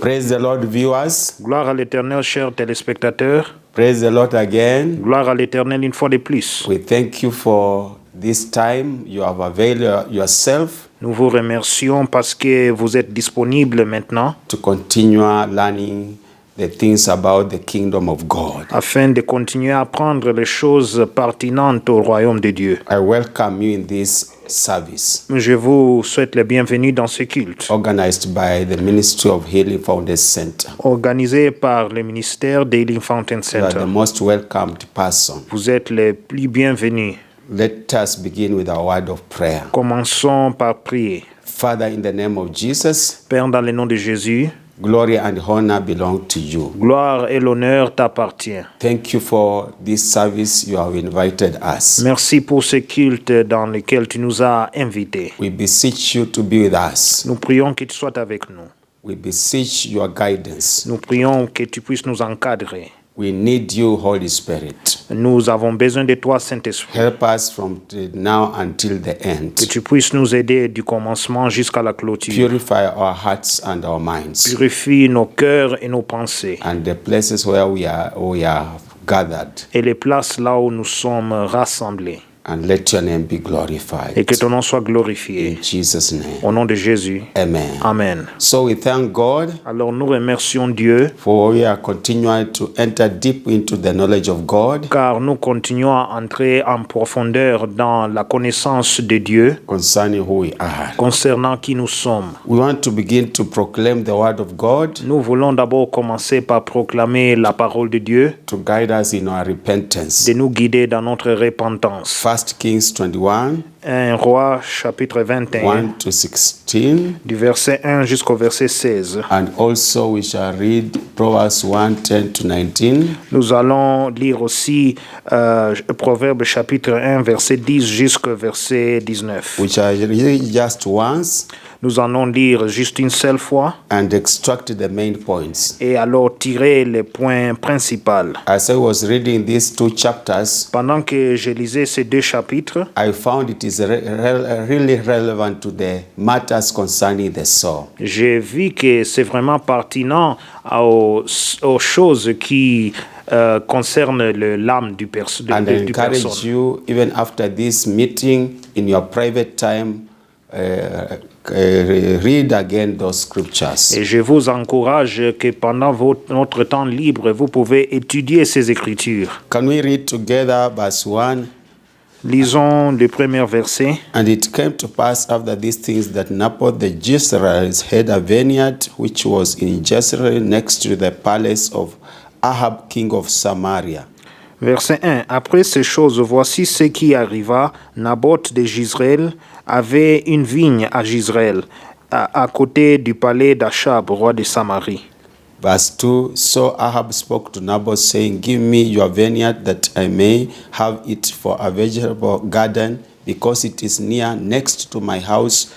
Praise the Lord, viewers. Gloire à l'Éternel, chers téléspectateurs. Praise the Lord again. Gloire à l'Éternel une fois de plus. We thank you for this time you have availed yourself Nous vous remercions parce que vous êtes disponible maintenant to continue learning the things about the kingdom of God. afin de continuer à apprendre les choses pertinentes au royaume de Dieu. I welcome you in this service Je vous souhaite le bienvenu dans ce culte, organized by the Ministry of Healing Foundation Center. organisé par le ministère d'Healing Fountain You are Center. the most welcomed person. Vous êtes les plus bienvenus. Let us begin with our word of prayer. Commençons par prier. Father, in the name of Jesus, Père, dans le nom de Jésus, glory and honor belong to you. gloire et l'honneur t'appartient. Thank you for this service you have invited us. Merci pour ce culte dans lequel tu nous as invités. We beseech you to be with us. Nous prions que tu sois avec nous. We beseech your guidance. Nous prions que tu puisses nous encadrer. We need you, Holy Spirit. Nous avons besoin de toi, Saint-Esprit. Help us from now until the end. Que tu puisses nous aider du commencement jusqu'à la clôture. Purify our hearts and our minds Purifie nos cœurs et nos pensées. and the places where we are gathered, Et les places là où nous sommes rassemblés. and let your name be Et glorified. que ton nom soit glorifié. In Jesus' name. Au nom de Jésus. Amen. Amen. So we thank God Alors nous remercions Dieu for we are continuing to enter deep into the knowledge of God car nous continuons à entrer en profondeur dans la connaissance de Dieu concerning who we are. concernant qui nous sommes. We want to begin to proclaim the word of God Nous voulons d'abord commencer par proclamer la parole de Dieu, to guide us in our repentance. de nous guider dans notre repentance. 1 Kings 21, 1 Roi chapitre 21, 1 to 16, du verset 1 jusqu'au verset 16. and also we shall read Proverbs 1, 10 to 19, Nous allons lire aussi Proverbe chapitre 1 verset 10 jusqu'au verset 19. which I read just once Nous allons lire juste une seule fois and extract the main points. et alors tirer les points principaux. As I was reading these two chapters, Pendant que je lisais ces deux chapitres, I found it is really relevant to the matters concerning the soul. j'ai vu que c'est vraiment pertinent aux choses qui concernent l'âme du And I du encourage personne. you, even after this meeting, in your private time, read again those scriptures. Et je vous encourage que pendant votre temps libre, vous pouvez étudier ces Écritures. Can we read together verse 1? Lisons le premier verset. And it came to pass after these things that Naboth the Jezreelite had a vineyard which was in Jezreel next to the palace of Ahab king of Samaria. Verset 1. Après ces choses, voici ce qui arriva. Naboth de Jezreel avait une vigne à Jezreel, à côté du palais d'Achab, roi de Samarie. Verse 2, so Ahab spoke to Naboth, saying, give me your vineyard that I may have it for a vegetable garden, because it is next to my house,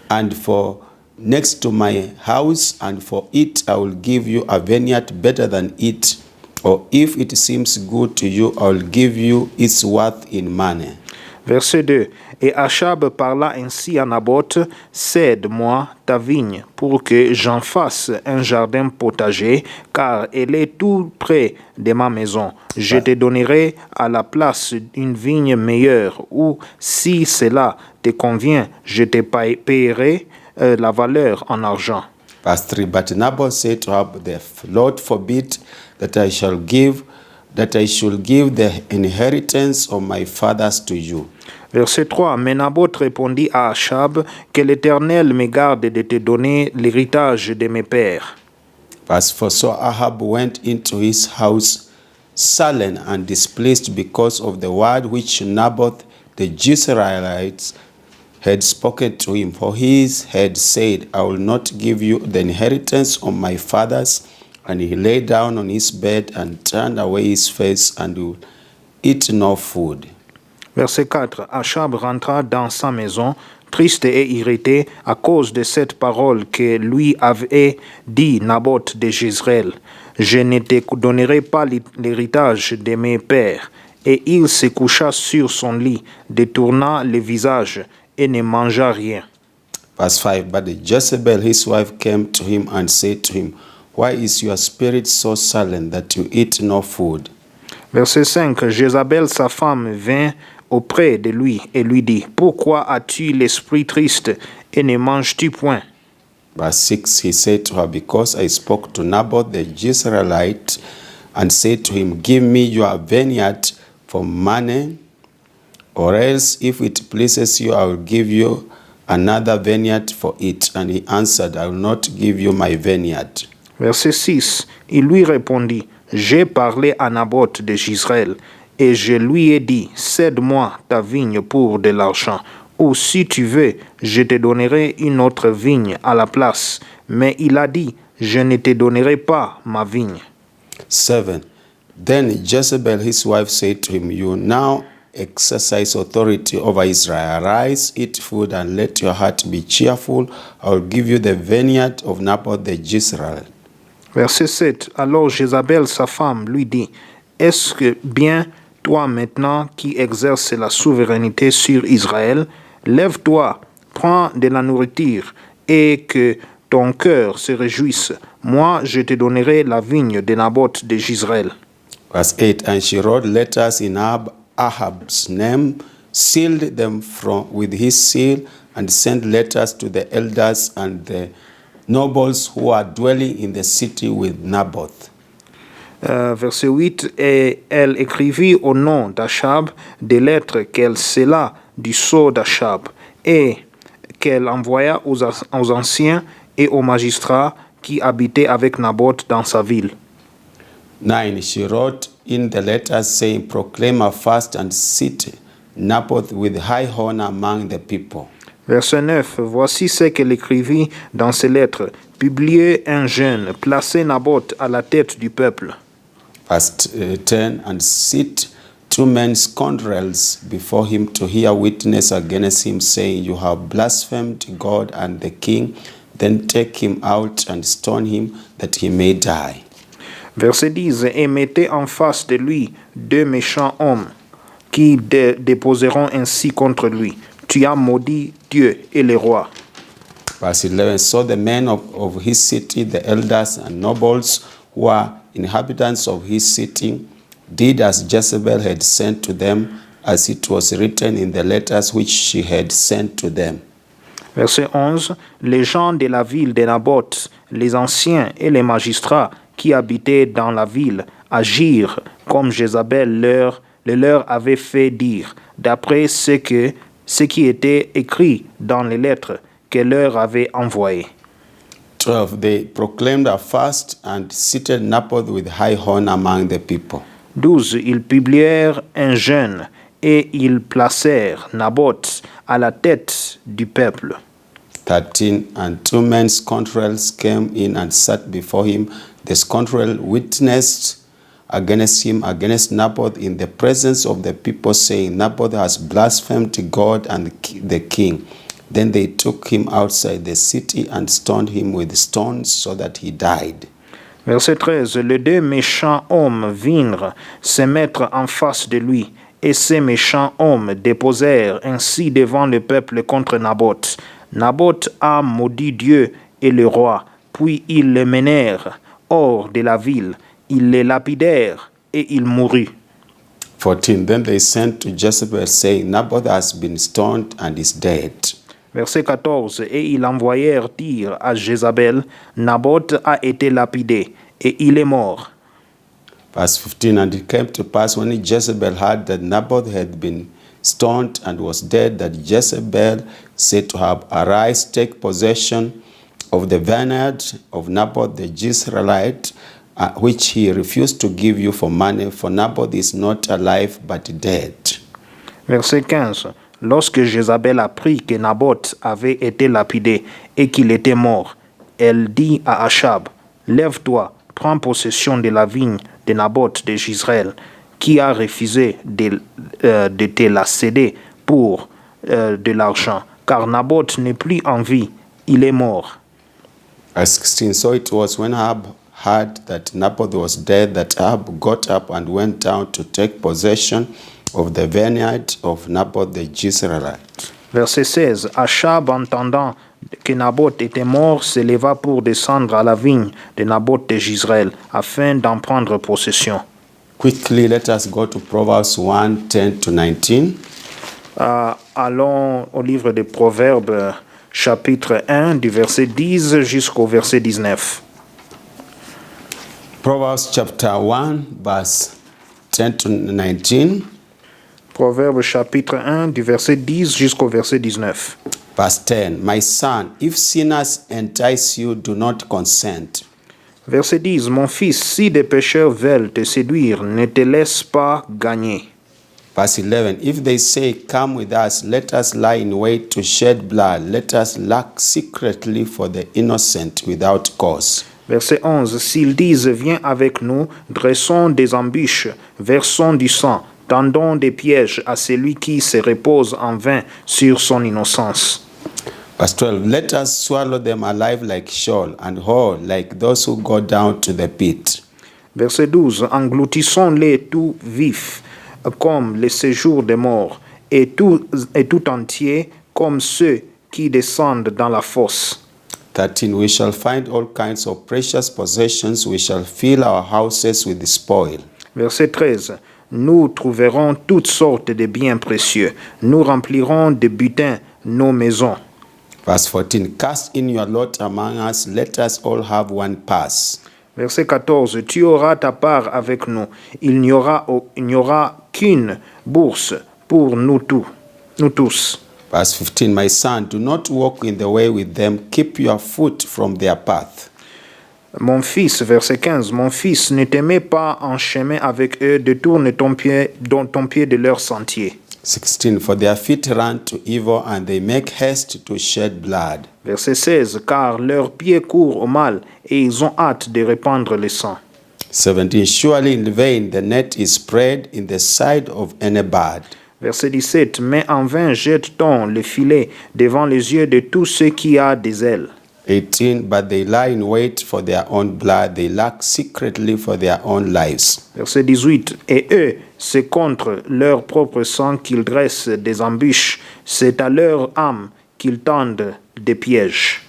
and for next to my house, and for it I will give you a vineyard better than it. Or if it seems good to you, I will give you its worth in money. Verset 2. Et Achab parla ainsi à Naboth, cède-moi ta vigne pour que j'en fasse un jardin potager, car elle est tout près de ma maison. Je te donnerai à la place une vigne meilleure, ou si cela te convient, je te paierai la valeur en argent. Verse 3, but Naboth said to Ahab, the Lord forbid that I should give the inheritance of my fathers to you. Verset 3. Mais Naboth répondit à Achab, que l'Éternel me garde de te donner l'héritage de mes pères. Verse 4, so Ahab went into his house sullen and displeased because of the word which Naboth the Jezreelite had spoken to him. For he had said, I will not give you the inheritance of my fathers. And he lay down on his bed and turned away his face and would eat no food. Verset 4. Achab rentra dans sa maison, triste et irrité à cause de cette parole que lui avait dit Naboth de Jezreel. Je ne te donnerai pas l'héritage de mes pères. Et il se coucha sur son lit, détourna le visage et ne mangea rien. Verse 5, but Jezebel his wife came to him and said to him, why is your spirit so sullen that you eat no food? Verset 5. Jézabel, sa femme, vint auprès de lui et lui dit, pourquoi as-tu l'esprit triste et ne manges-tu point? Verse 6, he said to her, because I spoke to Naboth the Jezreelite and said to him, give me your vineyard for money, or else if it pleases you, I will give you another vineyard for it. And he answered, I will not give you my vineyard. Verset 6. Il lui répondit, j'ai parlé à Naboth de Jezreel, et je lui ai dit, cède-moi ta vigne pour de l'argent, ou si tu veux, je te donnerai une autre vigne à la place. Mais il a dit, je ne te donnerai pas ma vigne. 7. Then Jezebel his wife said to him, you now exercise authority over Israel. Arise, eat food, and let your heart be cheerful. I will give you the vineyard of Naboth the Jezreelite. Verset 7. Alors Jézabel, sa femme, lui dit, est-ce que bien toi maintenant qui exerces la souveraineté sur Israël, lève-toi, prends de la nourriture et que ton cœur se réjouisse. Moi, je te donnerai la vigne de Naboth de Jezreel. Verse 8, and she wrote letters in Ahab's name, sealed them with his seal, and sent letters to the elders and the nobles who are dwelling in the city with Naboth. Verset 8, et elle écrivit au nom d'Achab des lettres qu'elle scella du sceau d'Achab et qu'elle envoya aux anciens et aux magistrats qui habitaient avec Naboth dans sa ville. 9. She wrote in the letters saying, proclaim a fast and sit Naboth with high honor among the people. Verset 9. Voici ce qu'elle écrivit dans ses lettres. Publiez un jeûne, placez Naboth à la tête du peuple. Verse 10. And sit 2 men's scoundrels before him to hear witness against him, saying, you have blasphemed God and the king. Then take him out and stone him, that he may die. Verset 10. Et mettez en face de lui 2 méchants hommes qui déposeront ainsi contre lui. Tu as maudit Dieu et le roi. Verse 11. So the men of his city, the elders and nobles who are inhabitants of his city, did as Jezebel had sent to them, as it was written in the letters which she had sent to them. Verset 11. Les gens de la ville de Naboth, les anciens et les magistrats qui habitaient dans la ville, agirent comme Jézabel leur avait fait dire, d'après ce qui était écrit dans les lettres qu'elle leur avait envoyées. 12. They proclaimed a fast and seated Naboth with high honor among the people. 12. Ils publièrent un jeûne et ils placèrent Naboth à la tête du peuple. 13. And 2 men's scoundrels came in and sat before him. The scoundrel witnessed against him, against Naboth, in the presence of the people, saying, Naboth has blasphemed God and the king. Then they took him outside the city and stoned him with stones so that he died. Verset 13. Les 2 méchants hommes vinrent se mettre en face de lui, et ces méchants hommes déposèrent ainsi devant le peuple contre Naboth. Naboth a maudit Dieu et le roi, puis ils le menèrent hors de la ville, ils le lapidèrent et il mourut. 14. Then they sent to Jezebel, saying, Naboth has been stoned and is dead. Verset 14. Et ils envoyèrent dire à Jézabel, Naboth a été lapidé et il est mort. Verse 15. And it came to pass when Jezebel heard that Naboth had been stoned and was dead, that Jezebel said to her, arise, take possession of the vineyard of Naboth the Jezreelite, which he refused to give you for money, for Naboth is not alive but dead. Verset 15. Lorsque Jézabel apprit que Naboth avait été lapidé et qu'il était mort, elle dit à Achab, lève-toi, prends possession de la vigne de Naboth de Jezreel, qui a refusé de te la céder pour de l'argent, car Naboth n'est plus en vie, il est mort. Verse 16. So it was when Ahab heard that Naboth was dead, that Ahab got up and went down to take possession of the vineyard of Naboth the Jezreelite. Verset 16. Achab, entendant que Naboth était mort se leva pour descendre à la vigne de Naboth de Jezreel, afin d'en prendre possession. Quickly, let us go to Proverbs 1, 10 to 19. Allons au livre des Proverbes, chapitre 1, du verset 10 jusqu'au verset 19. Proverbs chapter 1, verse 10 to 19. Proverbes, chapitre 1, du verset 10 jusqu'au verset 19. Verse 10. My son, if sinners entice you, do not consent. Verset 10. Mon fils, si des pécheurs veulent te séduire, ne te laisse pas gagner. Verse 11. If they say, come with us, let us lie in wait to shed blood. Let us lack secretly for the innocent without cause. Verset 11. S'ils disent, viens avec nous, dressons des embûches, versons du sang, tendons des pièges à celui qui se repose en vain sur son innocence. Verse 12. Let us swallow them alive like Sheol, and whole like those who go down to the pit. Verset 12. Engloutissons-les tout vifs, comme les séjours des morts, et tout entier, comme ceux qui descendent dans la fosse. 13. We shall find all kinds of precious possessions. We shall fill our houses with spoil. Verset 13. Nous trouverons toutes sortes de biens précieux. Nous remplirons de butin nos maisons. Verse 14. Cast in your lot among us. Let us all have one pass. Verset 14. Tu auras ta part avec nous. Il n'y aura qu'une bourse pour nous tous. Verse 15. My son, do not walk in the way with them. Keep your foot from their path. Mon fils, verset 15. Mon fils, ne te mets pas en chemin avec eux, détourne ton pied de leur sentier. 16. For their feet run to evil, and they make haste to shed blood. Verset 16. Car leurs pieds courent au mal, et ils ont hâte de répandre le sang. 17. Surely in vain the net is spread in the side of any bird. Verset 17. Mais en vain jette-t-on le filet devant les yeux de tous ceux qui a des ailes. 18. But they lie in wait for their own blood. They lack secretly for their own lives. Verset 18. Et eux, c'est contre leur propre sang qu'ils dressent des embûches. C'est à leur âme qu'ils tendent des pièges.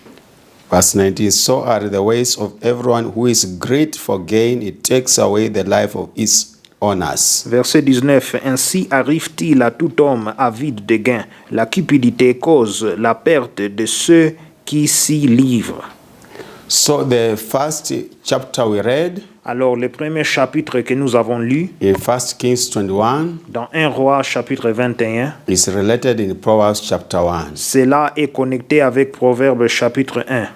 Verse 19. So are the ways of everyone who is great for gain. It takes away the life of his owners. Verset 19. Ainsi arrive-t-il à tout homme avide de gain. La cupidité cause la perte de ceux qui s'y livrent. So the first chapter we read Alors, le premier chapitre que nous avons lu in 1 Kings 21 dans 1 Roi chapitre 21, is related in Proverbs chapter 1. cela est connecté avec Proverbe chapitre 1.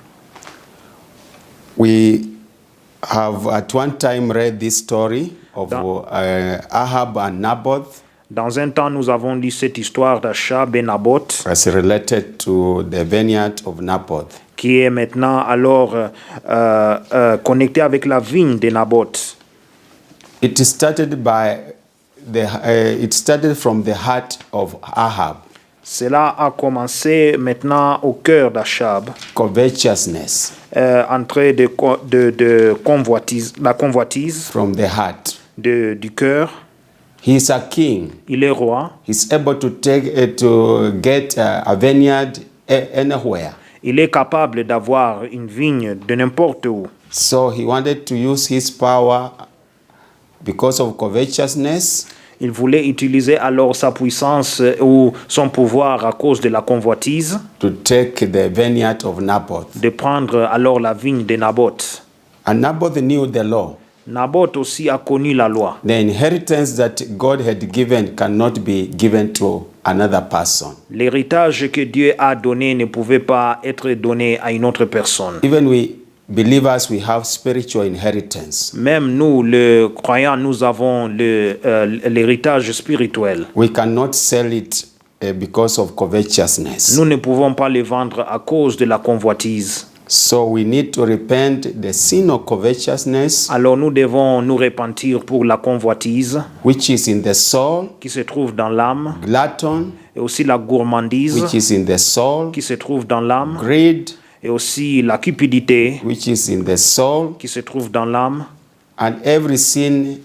We have at one time read this story of Ahab and Naboth Dans un temps, nous avons lu cette histoire d'Achab et Naboth, as related to the vineyard of Naboth. qui est maintenant alors connectée avec la vigne de Naboth. It started from the heart of Ahab. Cela a commencé maintenant au cœur d'Achab, Covetousness en train de convoitise, la convoitise from the heart. du cœur. He is a king. Il est roi. He's able to get a vineyard anywhere. Il est capable d'avoir une vigne de n'importe où. So he wanted to use his power because of covetousness. Il voulait utiliser alors sa puissance ou son pouvoir à cause de la convoitise, To take the vineyard of Naboth. de prendre alors la vigne de Naboth. And Naboth knew the law. Naboth aussi a connu la loi. The inheritance that God had given cannot be given to another person. L'héritage que Dieu a donné ne pouvait pas être donné à une autre personne. Even we believers, we have spiritual inheritance. Même nous, les croyants, nous avons l'héritage spirituel. We cannot sell it because of covetousness. Nous ne pouvons pas le vendre à cause de la convoitise. So we need to repent the sin of covetousness, Alors nous devons nous repentir pour la convoitise which is in the soul, qui se trouve dans l'âme, glutton, et aussi la gourmandise which is in the soul, qui se trouve dans l'âme, greed, et aussi la cupidité which is in the soul, qui se trouve dans l'âme, And every sin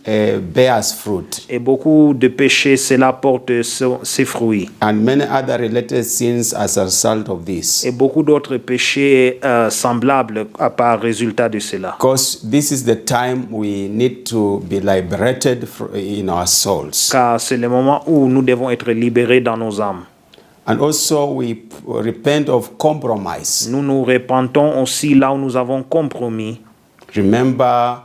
bears fruit. Et beaucoup de péchés, cela porte ses fruits. And many other related sins as a result of this. Et beaucoup d'autres péchés semblables par résultat de cela. Because this is the time we need to be liberated in our souls. Car c'est le moment où nous devons être libérés dans nos âmes. And also we repent of compromise. Nous nous repentons aussi là où nous avons compromis. Remember,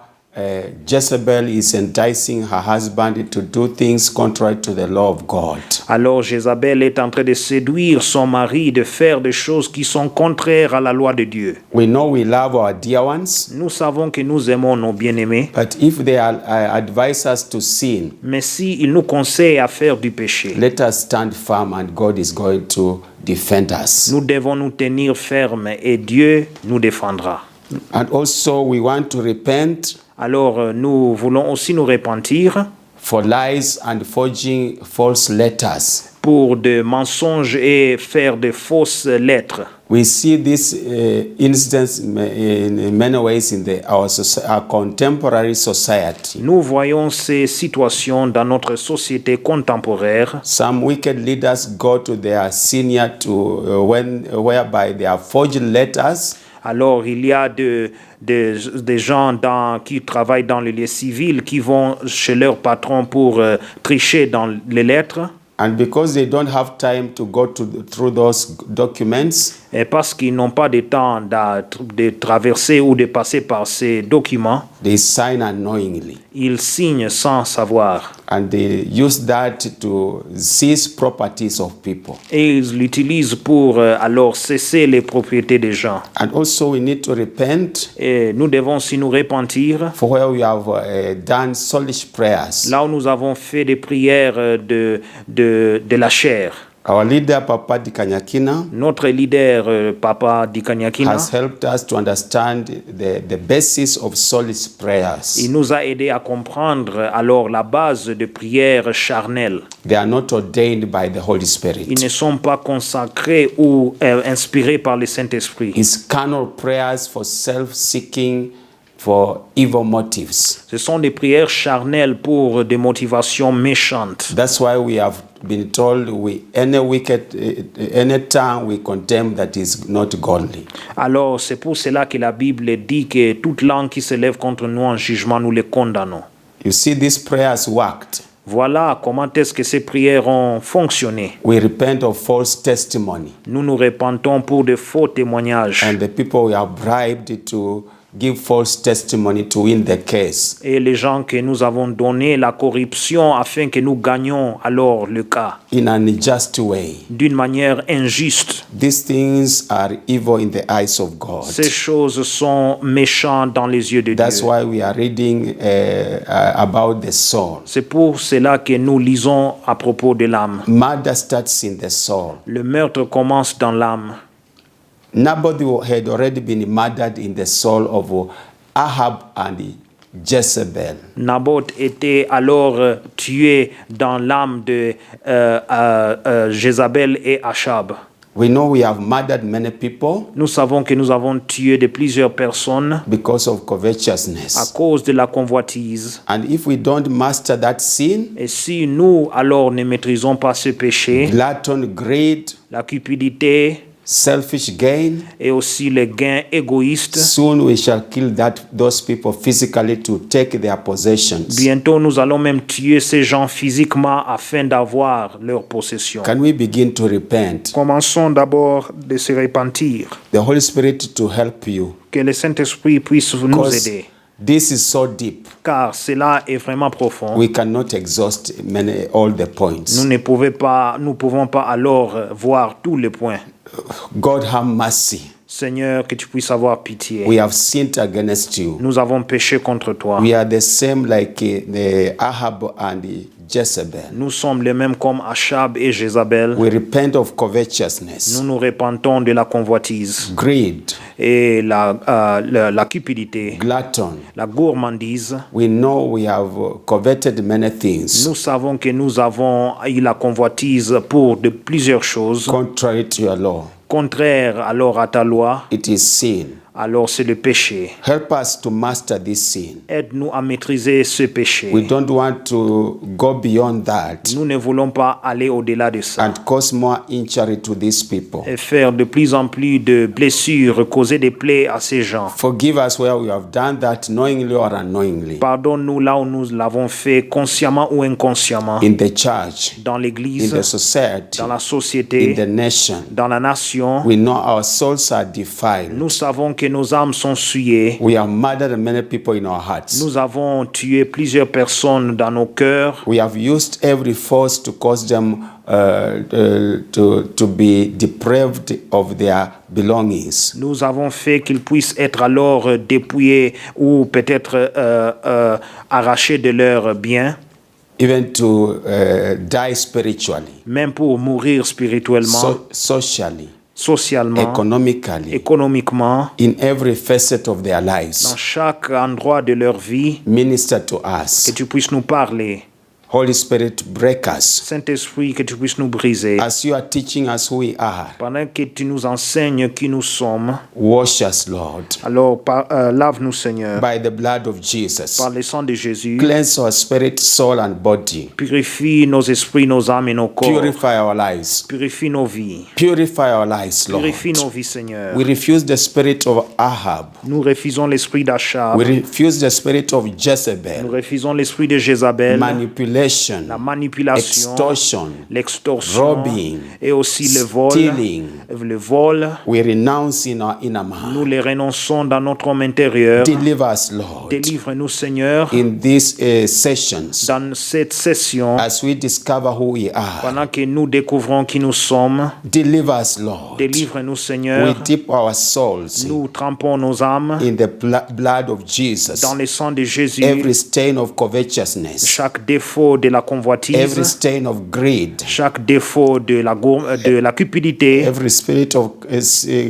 Jezebel is enticing her husband to do things contrary to the law of God. Alors Jézabel est en train de séduire son mari de faire des choses qui sont contraires à la loi de Dieu. We know we love our dear ones, Nous savons que nous aimons nos bien-aimés, but if they advise us to sin, mais s'ils nous conseillent à faire du péché, let us stand firm and God is going to defend us. nous devons nous tenir fermes et Dieu nous défendra. And also we want to repent Alors nous voulons aussi nous repentir for lies and forging false letters. pour des mensonges et faire de fausses lettres. We see this instance in many ways in our contemporary society. Nous voyons ces situations dans notre société contemporaine. Some wicked leaders go to their senior whereby they are forged letters. Alors, il y a des gens qui travaillent dans le lieu civil qui vont chez leur patron pour tricher dans les lettres. And because they don't have time to go through those documents, Et parce qu'ils n'ont pas de temps de traverser ou de passer par ces documents, they sign unknowingly. ils signent sans savoir. And they use that to seize properties of people. Et ils l'utilisent pour alors cesser les propriétés des gens. And also we need to repent Et nous devons aussi nous repentir. for where we have done soulish prayers. Là où nous avons fait des prières de la chair. Our leader, Papa Dikanyakina, Notre leader, Papa Dikanyakina, has helped us to understand the basis of soulish prayers. il nous a aidé à comprendre alors la base de prières charnelles. They are not ordained by the Holy Ils Spirit. ne sont pas consacrés ou inspirés par le Saint-Esprit. His carnal prayers for self-seeking, for evil motives. Ce sont des prières charnelles pour des motivations méchantes. That's why we have been told any tongue we condemn that is not godly. Alors c'est pour cela que la Bible dit que toute langue qui se lève contre nous en jugement, nous les condamnons. You see, these prayers worked. Voilà comment est-ce que ces prières ont fonctionné. We repent of false testimony. Nous nous repentons pour de faux témoignages. And the people we have bribed to give false testimony to win the case. Et les gens que nous avons donné la corruption afin que nous gagnions alors le cas In an unjust way. d'une manière injuste. These things are evil in the eyes of God. Ces choses sont méchantes dans les yeux de That's Dieu. why we are reading about the soul. C'est pour cela que nous lisons à propos de l'âme. Murder starts in the soul. Le meurtre commence dans l'âme. Nobody had already been murdered in the soul of Ahab and Jezebel. Naboth était alors tué dans l'âme de Jézabel et Achab. We know we have murdered many people Nous savons que nous avons tué de plusieurs personnes because of à covetousness. cause de la convoitise. And if we don't master that sin, Et si nous, alors, ne maîtrisons pas ce péché, glutton, greed, la cupidité selfish gain, et aussi les gains égoïstes, soon we shall kill those people physically to take their possessions. bientôt nous allons même tuer ces gens physiquement afin d'avoir leur possession. Can we begin to repent? Commençons d'abord de se repentir, The Holy Spirit to help you. que le Saint-Esprit puisse nous Because aider, this is so deep. car cela est vraiment profond. We cannot exhaust all the points. Nous pouvons pas alors voir tous les points. God have mercy. Seigneur, que tu puisses avoir pitié. We have sinned against you. Nous avons péché contre toi. We are the same like the Ahab and Jezebel. Nous sommes les mêmes comme Achab et Jézabel. We repent of Nous covetousness, nous repentons de la convoitise greed, et la cupidité, glutton. la gourmandise. We know we have coveted many things Nous savons que nous avons eu la convoitise pour plusieurs choses, contrary to your law. contraires alors à ta loi. It is sin. alors c'est le péché. Help us to master this sin. Aide-nous à maîtriser ce péché. We don't want to go beyond that Nous ne voulons pas aller au-delà de ça and cause more injury to these people. et faire de plus en plus de blessures, causer des plaies à ces gens. Forgive us where we have done that knowingly or unknowingly. Pardonne-nous là où nous l'avons fait consciemment ou inconsciemment, In the church, dans in l'Église, the society, dans la in société, the nation. dans la nation. We know our souls are defiled. Nous savons que nos âmes sont souillées. We have murdered many people in our hearts. Nous avons tué plusieurs personnes dans nos cœurs. We have used every force to cause them to be deprived of their belongings. Nous avons fait qu'ils puissent être alors dépouillés ou peut-être arrachés de leurs biens, Even to die spiritually, même pour mourir spirituellement, socially, socialement, economically, économiquement, in every facet of their dans lives. chaque endroit de leur vie. Minister to Que us. tu puisses nous parler. Holy Spirit, break us. Saint-Esprit, que tu puisses nous briser. As you are teaching us who we are, Pendant que tu nous enseignes qui nous sommes, wash us, Lord, alors lave-nous, Seigneur, by the blood of Jesus. par le sang de Jésus. Cleanse our spirit, soul, and body. Purifie nos esprits, nos âmes et nos corps. Purify our lives. Purifie nos vies. Purify our lives, Lord. Purifie nos vies, Seigneur. We refuse the spirit of Ahab. Nous refusons l'esprit d'Achab. We refuse the spirit of Nous Jezebel. refusons l'esprit de Jézabel. Manipulation, La manipulation, extortion, l'extorsion robbing, et aussi le vol. stealing. Le vol, We renounce in our inner man. nous les renonçons dans notre homme intérieur. Deliver us, Lord, Délivre-nous, Seigneur, in these sessions dans cette session, as we discover who we are. pendant que nous découvrons qui nous sommes. Deliver us, Lord. Délivre-nous, We Seigneur. dip our souls Nous trempons nos âmes in the blood of Jesus. dans le sang de Jésus. Every stain of covetousness, Chaque défaut de la every convoitise, stain of greed, chaque défaut de la cupidité, every spirit of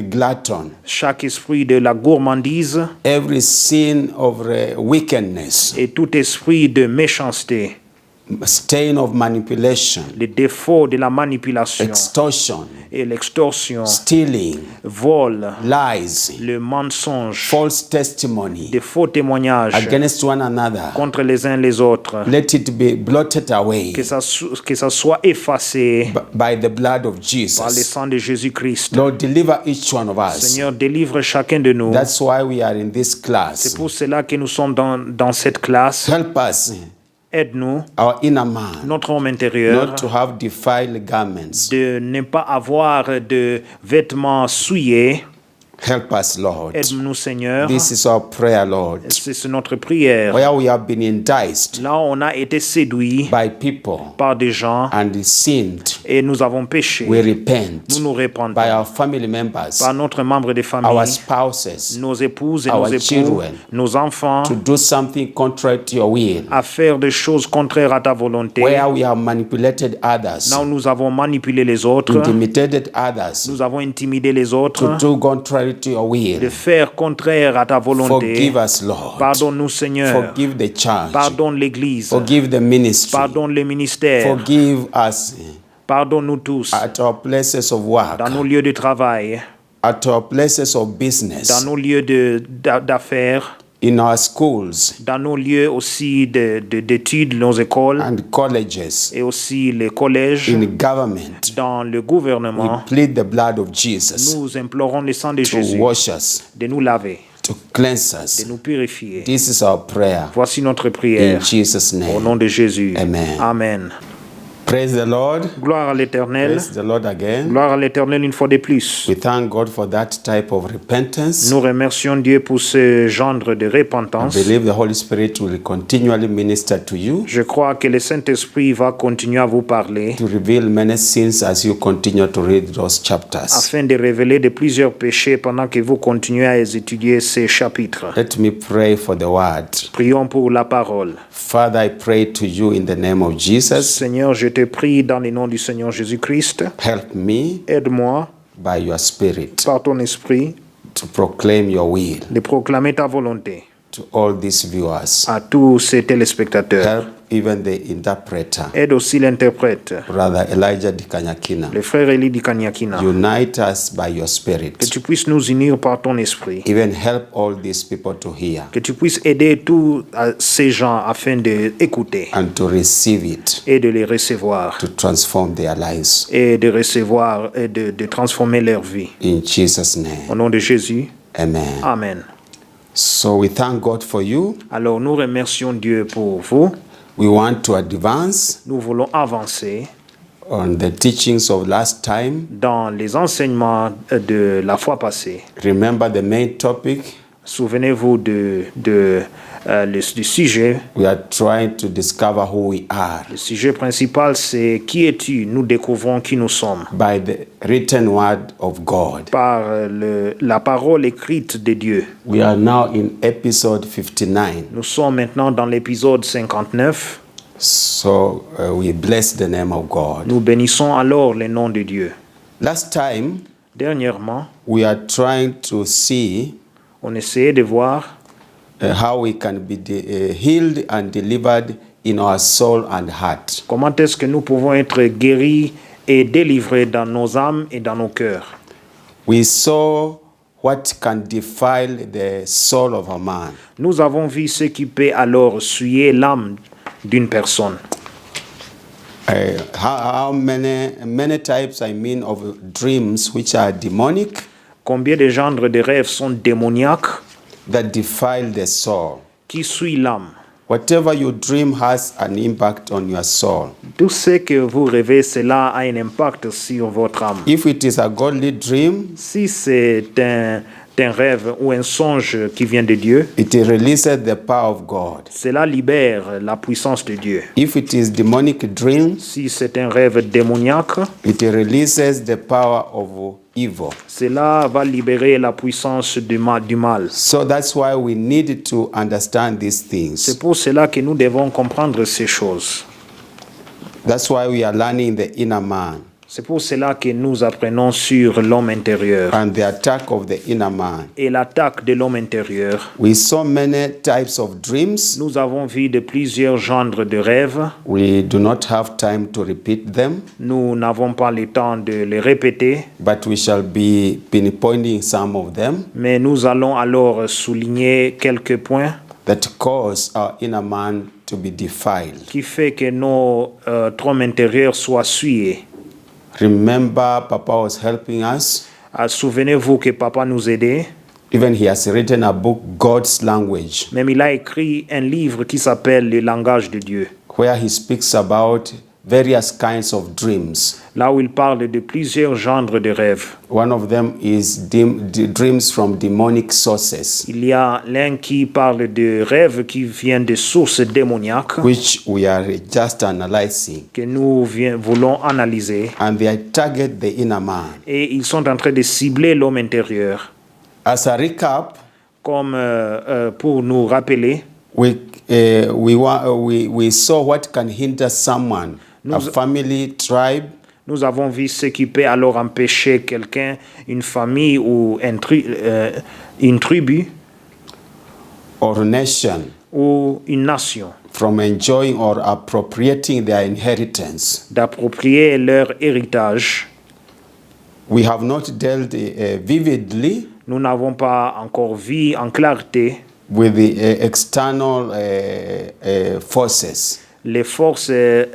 glutton, chaque esprit de la gourmandise every sin of wickedness, et tout esprit de méchanceté, stain of manipulation, les défauts de la manipulation extortion, et l'extorsion, stealing, vol, lies, le mensonge, false testimony des faux témoignages against one another. contre les uns les autres, Let it be blotted away que ça soit effacé by the blood of par le Jesus. sang de Jésus-Christ. Lord, deliver each one of us. Seigneur, délivre chacun de nous. That's why we are in this C'est class. pour cela que nous sommes dans cette classe. Help us, Aide-nous, our inner man, notre homme intérieur, not to have defiled garments. de ne pas avoir de vêtements souillés. Help us, Lord. Aide-nous, Seigneur. This is our prayer, Lord. C'est notre prière. Where we have been enticed Là, on a été séduits by people par des gens and sinned, et nous avons péché. we repent. Nous nous répandons By our family members, par notre membre de our famille, spouses, nos épouses et our nos époux, children, nos enfants, to do something contrary to your will. à faire des choses contraires à ta volonté. Where we have manipulated others, Là où nous avons manipulé les autres, intimidated others, nous avons intimidé les autres, to do contrary to your will. de faire contraire à ta volonté. Forgive us, Lord. Pardonne-nous, Seigneur. Forgive the church. Pardonne l'Église. Forgive the ministry. Pardonne le ministère. Forgive us Pardonne-nous tous. at our places of work, Dans nos lieux de travail, at our places of business, dans nos lieux d'affaires, in our schools dans nos lieux aussi d'études, nos écoles and colleges, et aussi les collèges, in government. dans le We gouvernement. plead the blood of Jesus Nous implorons le sang de to Jésus wash us, de nous laver, to cleanse de us. nous purifier. This is our prayer. Voici notre In prière. Jesus' Au name. nom de Jésus. Amen. Amen. Praise the Lord. Gloire à l'Éternel. Praise the Lord again. Gloire à l'Éternel une fois de plus. We thank God for that type of repentance. Nous remercions Dieu pour ce genre de I repentance. believe the Holy Spirit will continually minister to you Je crois que le Saint-Esprit va continuer à vous parler to reveal many sins as you continue to read those chapters. afin de révéler de plusieurs péchés pendant que vous continuez à étudier ces chapitres. Let me pray for the word. Prions pour la parole. Father, I pray to you in the name of Jesus. Seigneur, je te prie dans le nom du Seigneur Jésus-Christ. Help me Aide-moi by your Spirit par ton esprit to proclaim your will. de proclamer ta volonté. to all these viewers. à tous ces téléspectateurs. Help even the interpreter, Aide aussi l'interprète, Brother Elijah Dikanyakina. le frère Eli Dikanyakina. Unite us by your Que spirit. tu puisses nous unir par ton esprit. Even help all these people to hear Que tu puisses aider tous ces gens afin d'écouter and to receive it, et de les recevoir. to transform their lives. Et de recevoir et de transformer leur vie. In Jesus' Au name, nom de Jésus, amen. Amen. So we thank God for you. Alors nous remercions Dieu pour vous. We want to advance Nous voulons avancer on the teachings of last time. dans les enseignements de la fois passée. Remember the main topic. Souvenez-vous du sujet. We are trying to discover who we are Le sujet principal, c'est qui es-tu? Nous découvrons qui nous sommes by the written word of God. par la parole écrite de Dieu. We are now in episode 59. Nous sommes maintenant dans l'épisode 59. So we bless the name of God. Nous bénissons alors le nom de Dieu. Last time, Dernièrement, we are trying to see on essayait de voir how we can be healed and delivered in our soul and heart. comment est-ce que nous pouvons être guéris et délivrés dans nos âmes et dans nos cœurs. We saw what can defile the soul of a man. Nous avons vu ce qui peut alors souiller l'âme d'une personne. How many types, of dreams which are demonic Combien de genres de rêves sont démoniaques that defile the soul. qui souillent l'âme. Whatever you dream has an impact on your soul. Tout ce que vous rêvez, cela a un impact sur votre âme. If it is a godly dream, Si c'est un rêve ou un songe qui vient de Dieu, it releases the power of God. cela libère la puissance de Dieu. If it is demonic dream, Si c'est un rêve démoniaque, it releases the power of evil. cela va libérer la puissance du mal. So that's why we need to understand these things. C'est pour cela que nous devons comprendre ces choses. That's why we are learning the inner man C'est pour cela que nous apprenons sur l'homme intérieur and the attack of the inner man. et l'attaque de l'homme intérieur. We saw many types of dreams. Nous avons vu de plusieurs genres de rêves. We do not have time to repeat them, Nous n'avons pas le temps de les répéter, but we shall be pinpointing some of them mais nous allons alors souligner quelques points that cause our inner man to be defiled. qui fait que notre homme intérieur soit souillé. Remember, Papa was helping us. Souvenez-vous que Papa nous aidait. Even he has written a book, God's Language, Même il a écrit un livre qui s'appelle Le langage de Dieu, where he speaks about various kinds of dreams. là où il parle de plusieurs genres de rêves. One of them is dreams from demonic sources, Il y a l'un qui parle de rêves qui viennent de sources démoniaques which we are just analyzing. que nous voulons analyser. And they target the inner man. Et ils sont en train de cibler l'homme intérieur. As a recap, Comme pour nous rappeler, we saw what can hinder someone, a family, tribe, nous avons vu ce qui peut alors empêcher quelqu'un, une famille ou une tribu or nation ou une nation from enjoying or appropriating their inheritance. d'approprier leur héritage. We have not dealt vividly Nous n'avons pas encore vu en clarté with the external forces. les forces de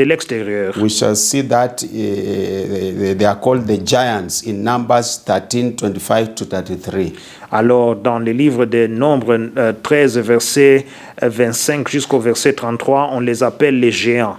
l'extérieur. We shall see that they are called the giants in Numbers 13, 25 to 33. Alors, dans le livre de Nombres 13, verset 25 jusqu'au verset 33, on les appelle les géants.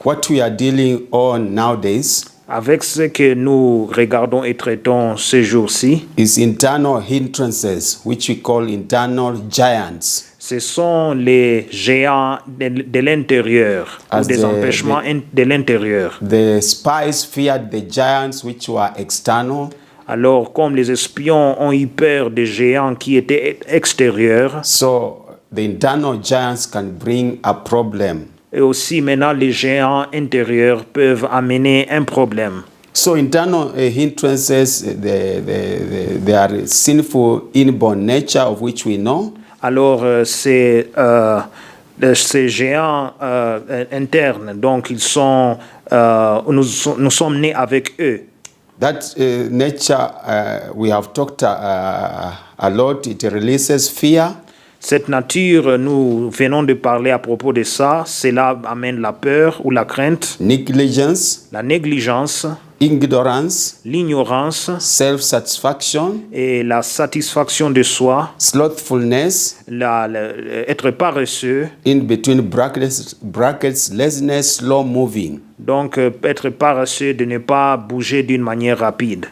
What we are dealing on nowadays Avec ce que nous regardons et traitons ces jours-ci, is internal hindrances, which we call internal giants. ce sont les géants de l'intérieur, ou As des empêchements de l'intérieur. The spies feared the giants which were external, Alors, comme les espions ont eu peur des géants qui étaient extérieurs, so the internal giants can bring a problem. et aussi maintenant les géants intérieurs peuvent amener un problème. So internal hindrances, they are sinful inborn nature of which we know. Alors, ces géants internes, donc nous sommes nés avec eux. That nature, we have talked a lot, it releases fear. Cette nature, nous venons de parler à propos de ça, cela amène la peur ou la crainte, Negligence, la négligence, ignorance, l'ignorance self-satisfaction, et la satisfaction de soi, slothfulness, être paresseux, in between brackets, laziness, slow moving, donc être paresseux de ne pas bouger d'une manière rapide,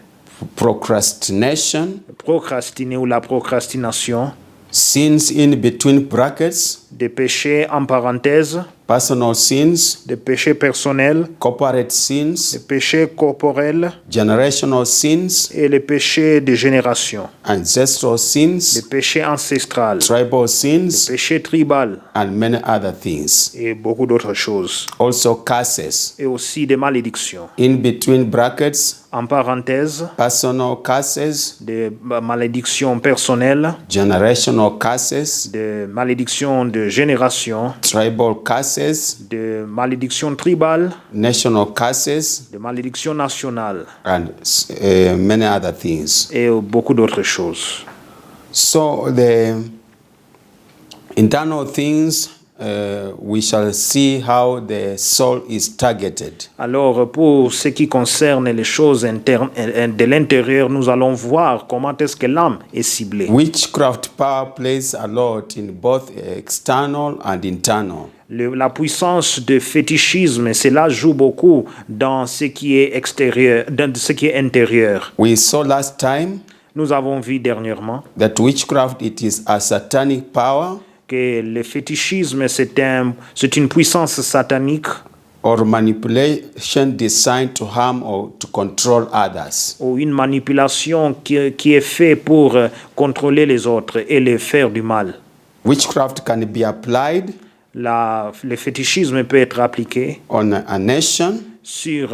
procrastination, procrastiner ou la procrastination, sins in between brackets, des péchés en parenthèse, personal sins, des péchés personnels, corporate des sins, péchés corporels generational sins, et les péchés de génération, ancestral les sins, péchés ancestrales, tribal les sins, péchés tribaux and many other things. et beaucoup d'autres choses. Also curses, Et aussi des malédictions. in between brackets, En parenthèse, personal curses, des malédictions personnelles, generational curses, des malédictions de génération, tribal curses, des malédictions tribales, national curses, des malédictions nationales and many other things. et beaucoup d'autres choses. So the internal things, we shall see how the soul is targeted. Alors, pour ce qui concerne les choses de l'intérieur, nous allons voir comment est-ce que l'âme est ciblée. Witchcraft power plays a lot in both external and internal. La puissance de fétichisme, cela joue beaucoup dans ce qui est extérieur, dans ce qui est intérieur. We saw last time Nous avons vu dernièrement that witchcraft, it is a satanic power que le fétichisme, c'est une puissance satanique or manipulation designed to harm or to control others. ou une manipulation qui est faite pour contrôler les autres et les faire du mal. Witchcraft can be applied Le fétichisme peut être appliqué on a nation. sur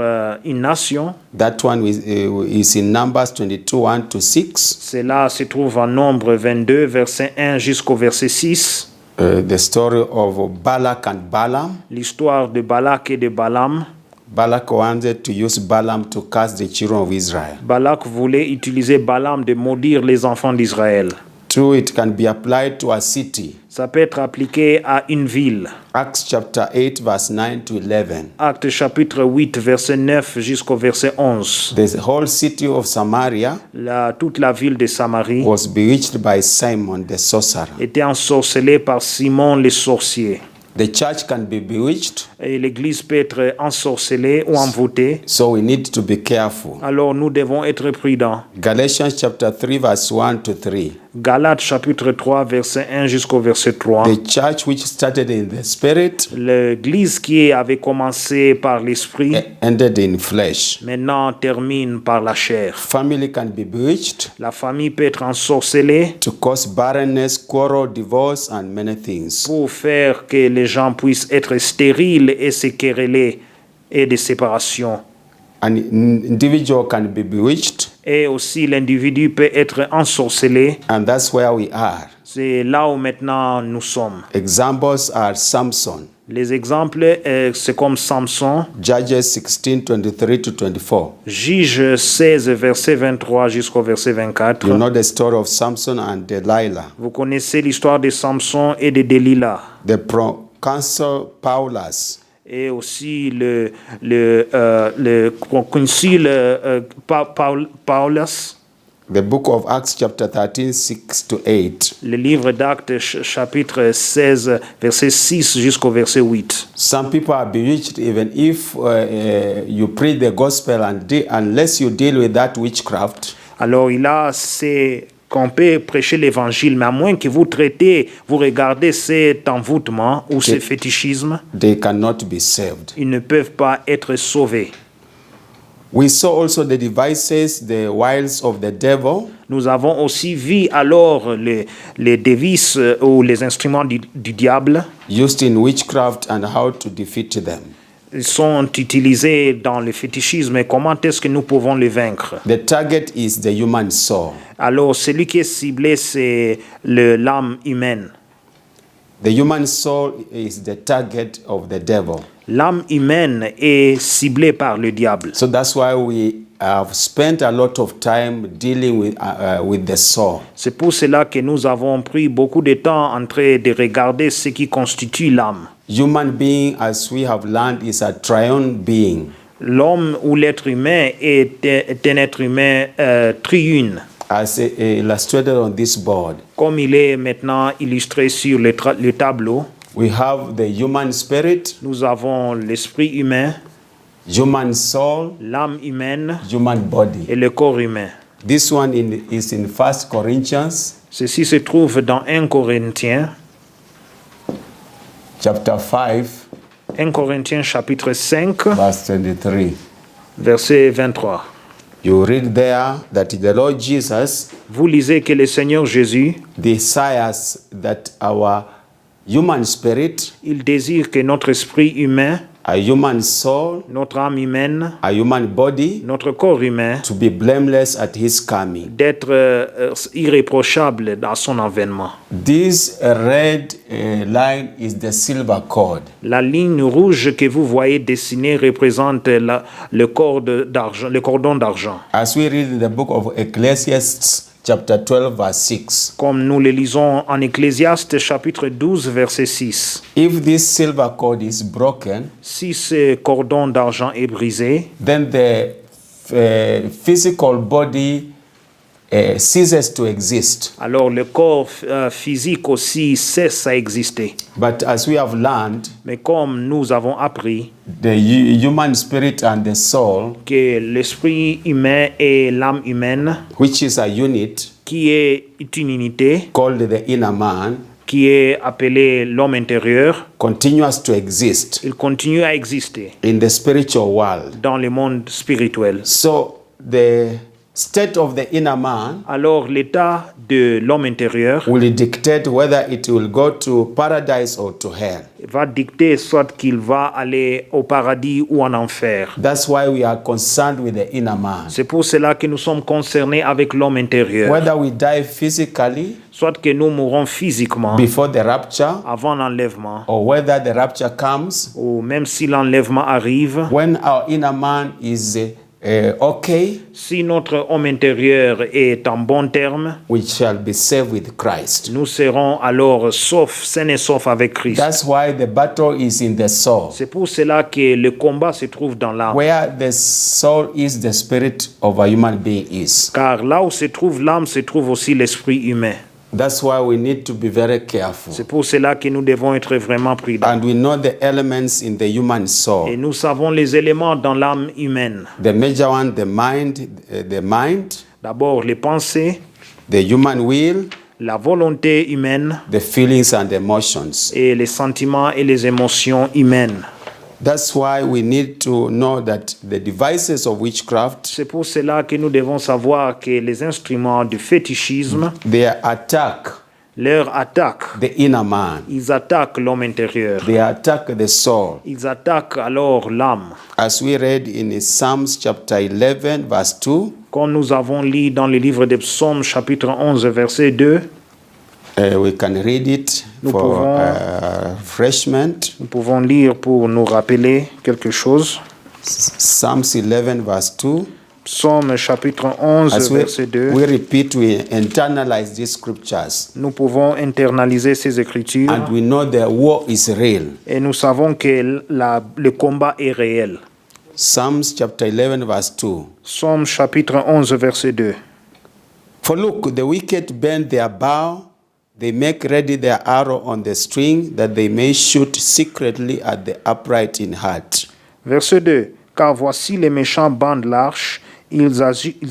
une nation. That one is in Numbers 22, 1 to 6. Cela se trouve en Nombre 22, verset 1 jusqu'au verset 6. The story of Balak and Balaam. L'histoire de Balak et de Balaam. Balak wanted to use Balaam to curse the children of Israel. Balak voulait utiliser Balaam de maudire les enfants d'Israël. True, it can be applied to a city. Ça peut être appliqué à une ville. Acts chapter 8, verse 9 to 11. Actes chapitre 8, verset 9 jusqu'au verset 11. The whole city of Samaria Toute la ville de Samarie was bewitched by Simon the sorcerer. était ensorcelée par Simon le sorcier. The church can be bewitched, Et l'église peut être ensorcelée ou envoûtée. so we need to be careful. Alors nous devons être prudents. Galatians chapter 3, verse 1 to 3. Galates chapitre 3, verset 1 jusqu'au verset 3. The church which started in the spirit L'église qui avait commencé par l'esprit, ended in flesh. maintenant termine par la chair. Family can be bewitched La famille peut être ensorcelée to cause barrenness, quarrel, divorce, and many things. pour faire que les gens puissent être stériles et se quereller et des séparations. An individual can be bewitched, Et aussi l'individu peut être ensorcelé. and that's where we are. C'est là où maintenant nous sommes. Examples are Samson, Les exemples, c'est comme Samson, Judges 16, 23 to 24. Juge 16, verset 23 jusqu'au verset 24. You know the story of Samson and Delilah. Vous connaissez l'histoire de Samson et de Delilah. The proconsul Paulus Et aussi le concile Paulus. The book of Acts chapter 13, 6 to 8. Le livre d'Actes chapitre 16, verset 6 jusqu'au verset 8. Some people are bewitched even if you preach the gospel and unless you deal with that witchcraft. Alors il a c'est qu'on peut prêcher l'évangile, mais à moins que vous traitez, vous regardez cet envoûtement ou ce fétichisme, They cannot be saved. ils ne peuvent pas être sauvés. We saw also the devices, the wiles of the devil. Nous avons aussi vu alors les dévices ou les instruments du diable Used in witchcraft and how to defeat them. sont utilisés dans le fétichisme et comment est-ce que nous pouvons les vaincre. The target is the human soul. Alors, celui qui est ciblé, c'est l'âme humaine. The human soul is the target of the devil. L'âme humaine est ciblée par le diable. So that's why we have spent a lot of time dealing with the soul. C'est pour cela que nous avons pris beaucoup de temps en train de regarder ce qui constitue l'âme. Human being, as we have learned, is a triune being. L'homme ou l'être humain est un être humain triune, As illustrated on this board, comme il est maintenant illustré sur le tableau. we have the human spirit, Nous avons l'esprit humain, human soul, l'âme humaine human body. et le corps humain. This one is in 1 Corinthians Ceci se trouve dans 1 Corinthiens, chapter 5, 1 Corinthiens chapitre 5, verse 23. verset 23. You read there that the Lord Jesus Vous lisez que le Seigneur Jésus, desires that our human spirit, il désire que notre esprit humain, a human soul, notre âme humaine, a human body, notre corps humain, to be blameless at his coming. d'être irréprochable dans son avènement. This red line is the silver cord. La ligne rouge que vous voyez dessinée représente le cordon d'argent. As we read in the book of Ecclesiastes, chapter 12, verse 6. Comme nous le lisons en Ecclésiaste chapitre 12 verset 6. If this silver cord is broken, Si ce cordon d'argent est brisé, then the physical body ceases to exist. alors le corps physique aussi cesse à exister. But as we have learned, Mais comme nous avons appris the human spirit and the soul, que l'esprit humain et l'âme humaine, which is a unit qui est une unité, called the inner man, qui est appelée l'homme intérieur, continues to exist il continue à exister in the spiritual world. dans le monde spirituel. So the state of the inner man Alors l'état de l'homme intérieur will dictate whether it will go to paradise or to hell. va dicter soit qu'il va aller au paradis ou en enfer. That's why we are concerned with the inner man. C'est pour cela que nous sommes concernés avec l'homme intérieur. Whether we die physically Soit que nous mourons physiquement before the rapture, avant l'enlèvement, or whether the rapture comes ou même si l'enlèvement arrive, when our inner man is okay, si notre homme intérieur est en bon terme, we shall be saved with Christ. nous serons alors sains et saufs avec Christ. That's why the battle is in the soul. C'est pour cela que le combat se trouve dans l'âme. Where the soul is, the spirit of a human being is. Car là où se trouve l'âme, se trouve aussi l'esprit humain. That's why we need to be very careful. C'est pour cela que nous devons être vraiment prudents. And we know the elements in the human Et soul. nous savons les éléments dans l'âme humaine. The major one, the mind, D'abord, les pensées, the human will, la volonté humaine the feelings and emotions. et les sentiments et les émotions humaines. That's why we need to know that the devices of witchcraft, C'est pour cela que nous devons savoir que les instruments du fétichisme, they attack leur attaque. the inner man. Ils attaquent l'homme intérieur. They attack the soul. Ils attaquent alors l'âme. As we read in Psalms chapter 11, verse 2, Comme nous avons lu dans le livre des Psaumes, chapitre 11, verset 2, we can read it Nous for pouvons- refreshment. nous pouvons lire pour nous rappeler quelque chose. Psalms 11, verse 2. Psaume chapitre 11, As verset 2. we repeat, we internalize these scriptures. Nous pouvons internaliser ces écritures And we know the war is real. et nous savons que le combat est réel. Psalms chapter 11, verse 2. Psaume chapitre 11, verset 2. For look, the wicked bend their bow, they make ready their arrow on the string, that they may shoot secretly at the upright in heart. Verset 2. Car voici les méchants bandent l'arche, ils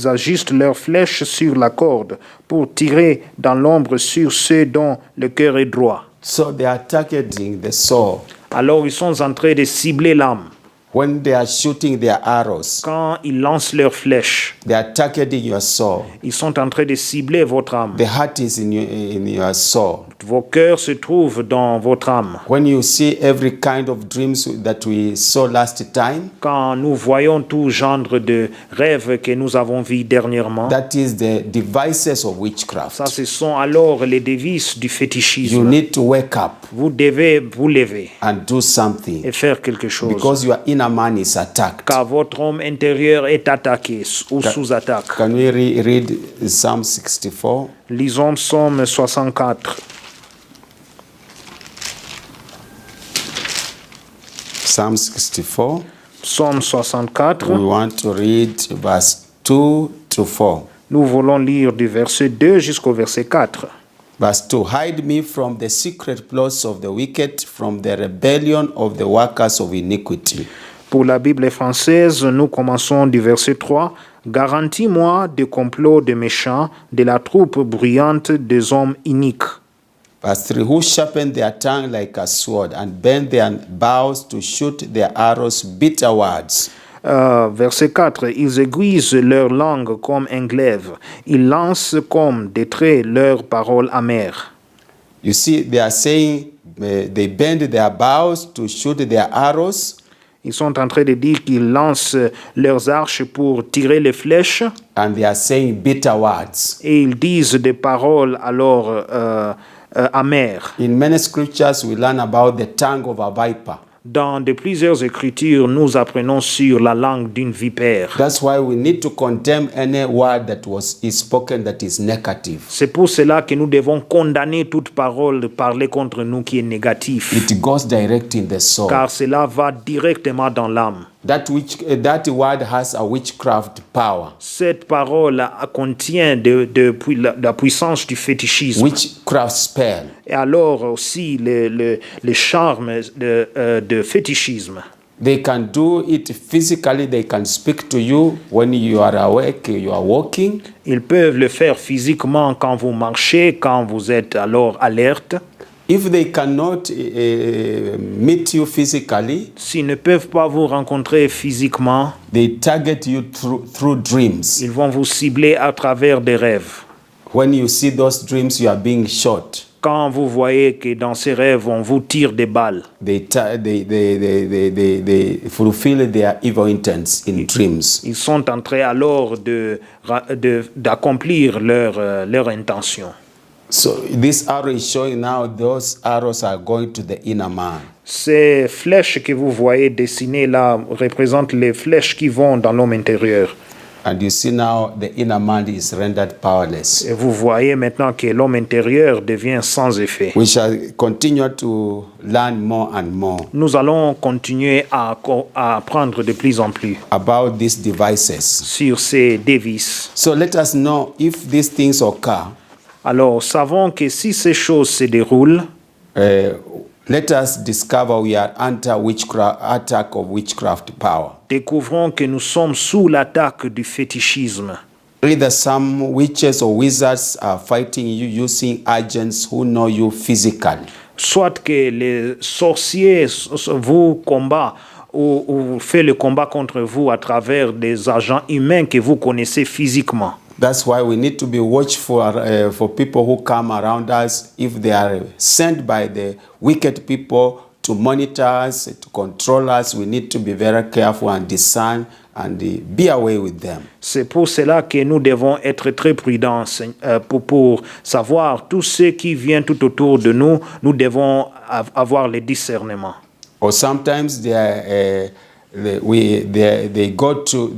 ajustent leurs flèches sur la corde pour tirer dans l'ombre sur ceux dont le cœur est droit. So they are targeting the soul. Alors ils sont en train de cibler l'âme. When they are shooting their arrows, Quand ils lancent leurs flèches, they are targeting your soul. ils sont en train de cibler votre âme. The heart is in your soul. Vos cœurs se trouvent dans votre âme. When you see every kind of dreams that we saw last time, Quand nous voyons tout genre de rêves que nous avons vus dernièrement, that is the devices of witchcraft. ça, ce sont alors les dévices du You fétichisme. need to wake up Vous devez vous lever and do something et faire quelque chose. because your inner man is attacked. Car votre homme intérieur est attaqué ou sous attaque. Can we read Psalm 64? Lisons Psaume 64. Psalm 64. Psaume 64. We want to read verse 2 to 4. Nous voulons lire du verset 2 jusqu'au verset 4. Verse 2. Hide me from the secret plots of the wicked, from the rebellion of the workers of iniquity. Pour la Bible française, nous commençons du verset 3. Garantis-moi des complots des méchants, de la troupe bruyante des hommes iniques. Verse 3. Who sharpen their tongue like a sword and bend their bows to shoot their arrows bitter words. Verset 4. Ils aiguisent leur langue comme un glaive. Ils lancent comme des traits leurs paroles amères. You see, they are saying they bend their bows to shoot their arrows. Ils sont en train de dire qu'ils lancent leurs arches pour tirer les flèches. And they are saying bitter words. Et ils disent des paroles alors amères. In many scriptures, we learn about the tongue of a viper. Dans de plusieurs écritures, nous apprenons sur la langue d'une vipère. That's why we need to condemn any word that is spoken that is negative. C'est pour cela que nous devons condamner toute parole parlée contre nous qui est négative. It goes direct in the soul. Car cela va directement dans l'âme. That word has a witchcraft power. Cette parole contient la puissance du fétichisme. Witchcraft spell. Et alors aussi le charme de fétichisme. They can do it physically. They can speak to you when you are awake, you are walking. Ils peuvent le faire physiquement quand vous marchez, quand vous êtes alors alerte. If they cannot meet you physically, S'ils ne peuvent pas vous rencontrer physiquement, they target you through dreams. ils vont vous cibler à travers des rêves. When you see those dreams, you are being shot. Quand vous voyez que dans ces rêves, on vous tire des balles, They fulfill their evil intents in dreams. ils sont en train alors d'accomplir leur intention. So this arrow is showing now those arrows are going to the inner man. Ces flèches que vous voyez dessinées là représentent les flèches qui vont dans l'homme intérieur. And you see now the inner man is rendered powerless. Et vous voyez maintenant que l'homme intérieur devient sans effet. We shall continue to learn more and more Nous allons continuer à apprendre de plus en plus about these devices. sur ces dévices. So let us know if these things occur. Alors, savons que si ces choses se déroulent, Let us discover we are under attack of witchcraft power. découvrons que nous sommes sous l'attaque du fétichisme. Either some witches or wizards are fighting you using agents who know you physically. Soit que les sorciers vous combattent ou fait le combat contre vous à travers des agents humains que vous connaissez physiquement. That's why we need to be watchful for people who come around us. If they are sent by the wicked people to monitor us, to control us, we need to be very careful and discern and be away with them. C'est pour cela que nous devons être très prudents pour savoir tout ce qui vient tout autour de nous. Nous devons avoir le discernement. Or sometimes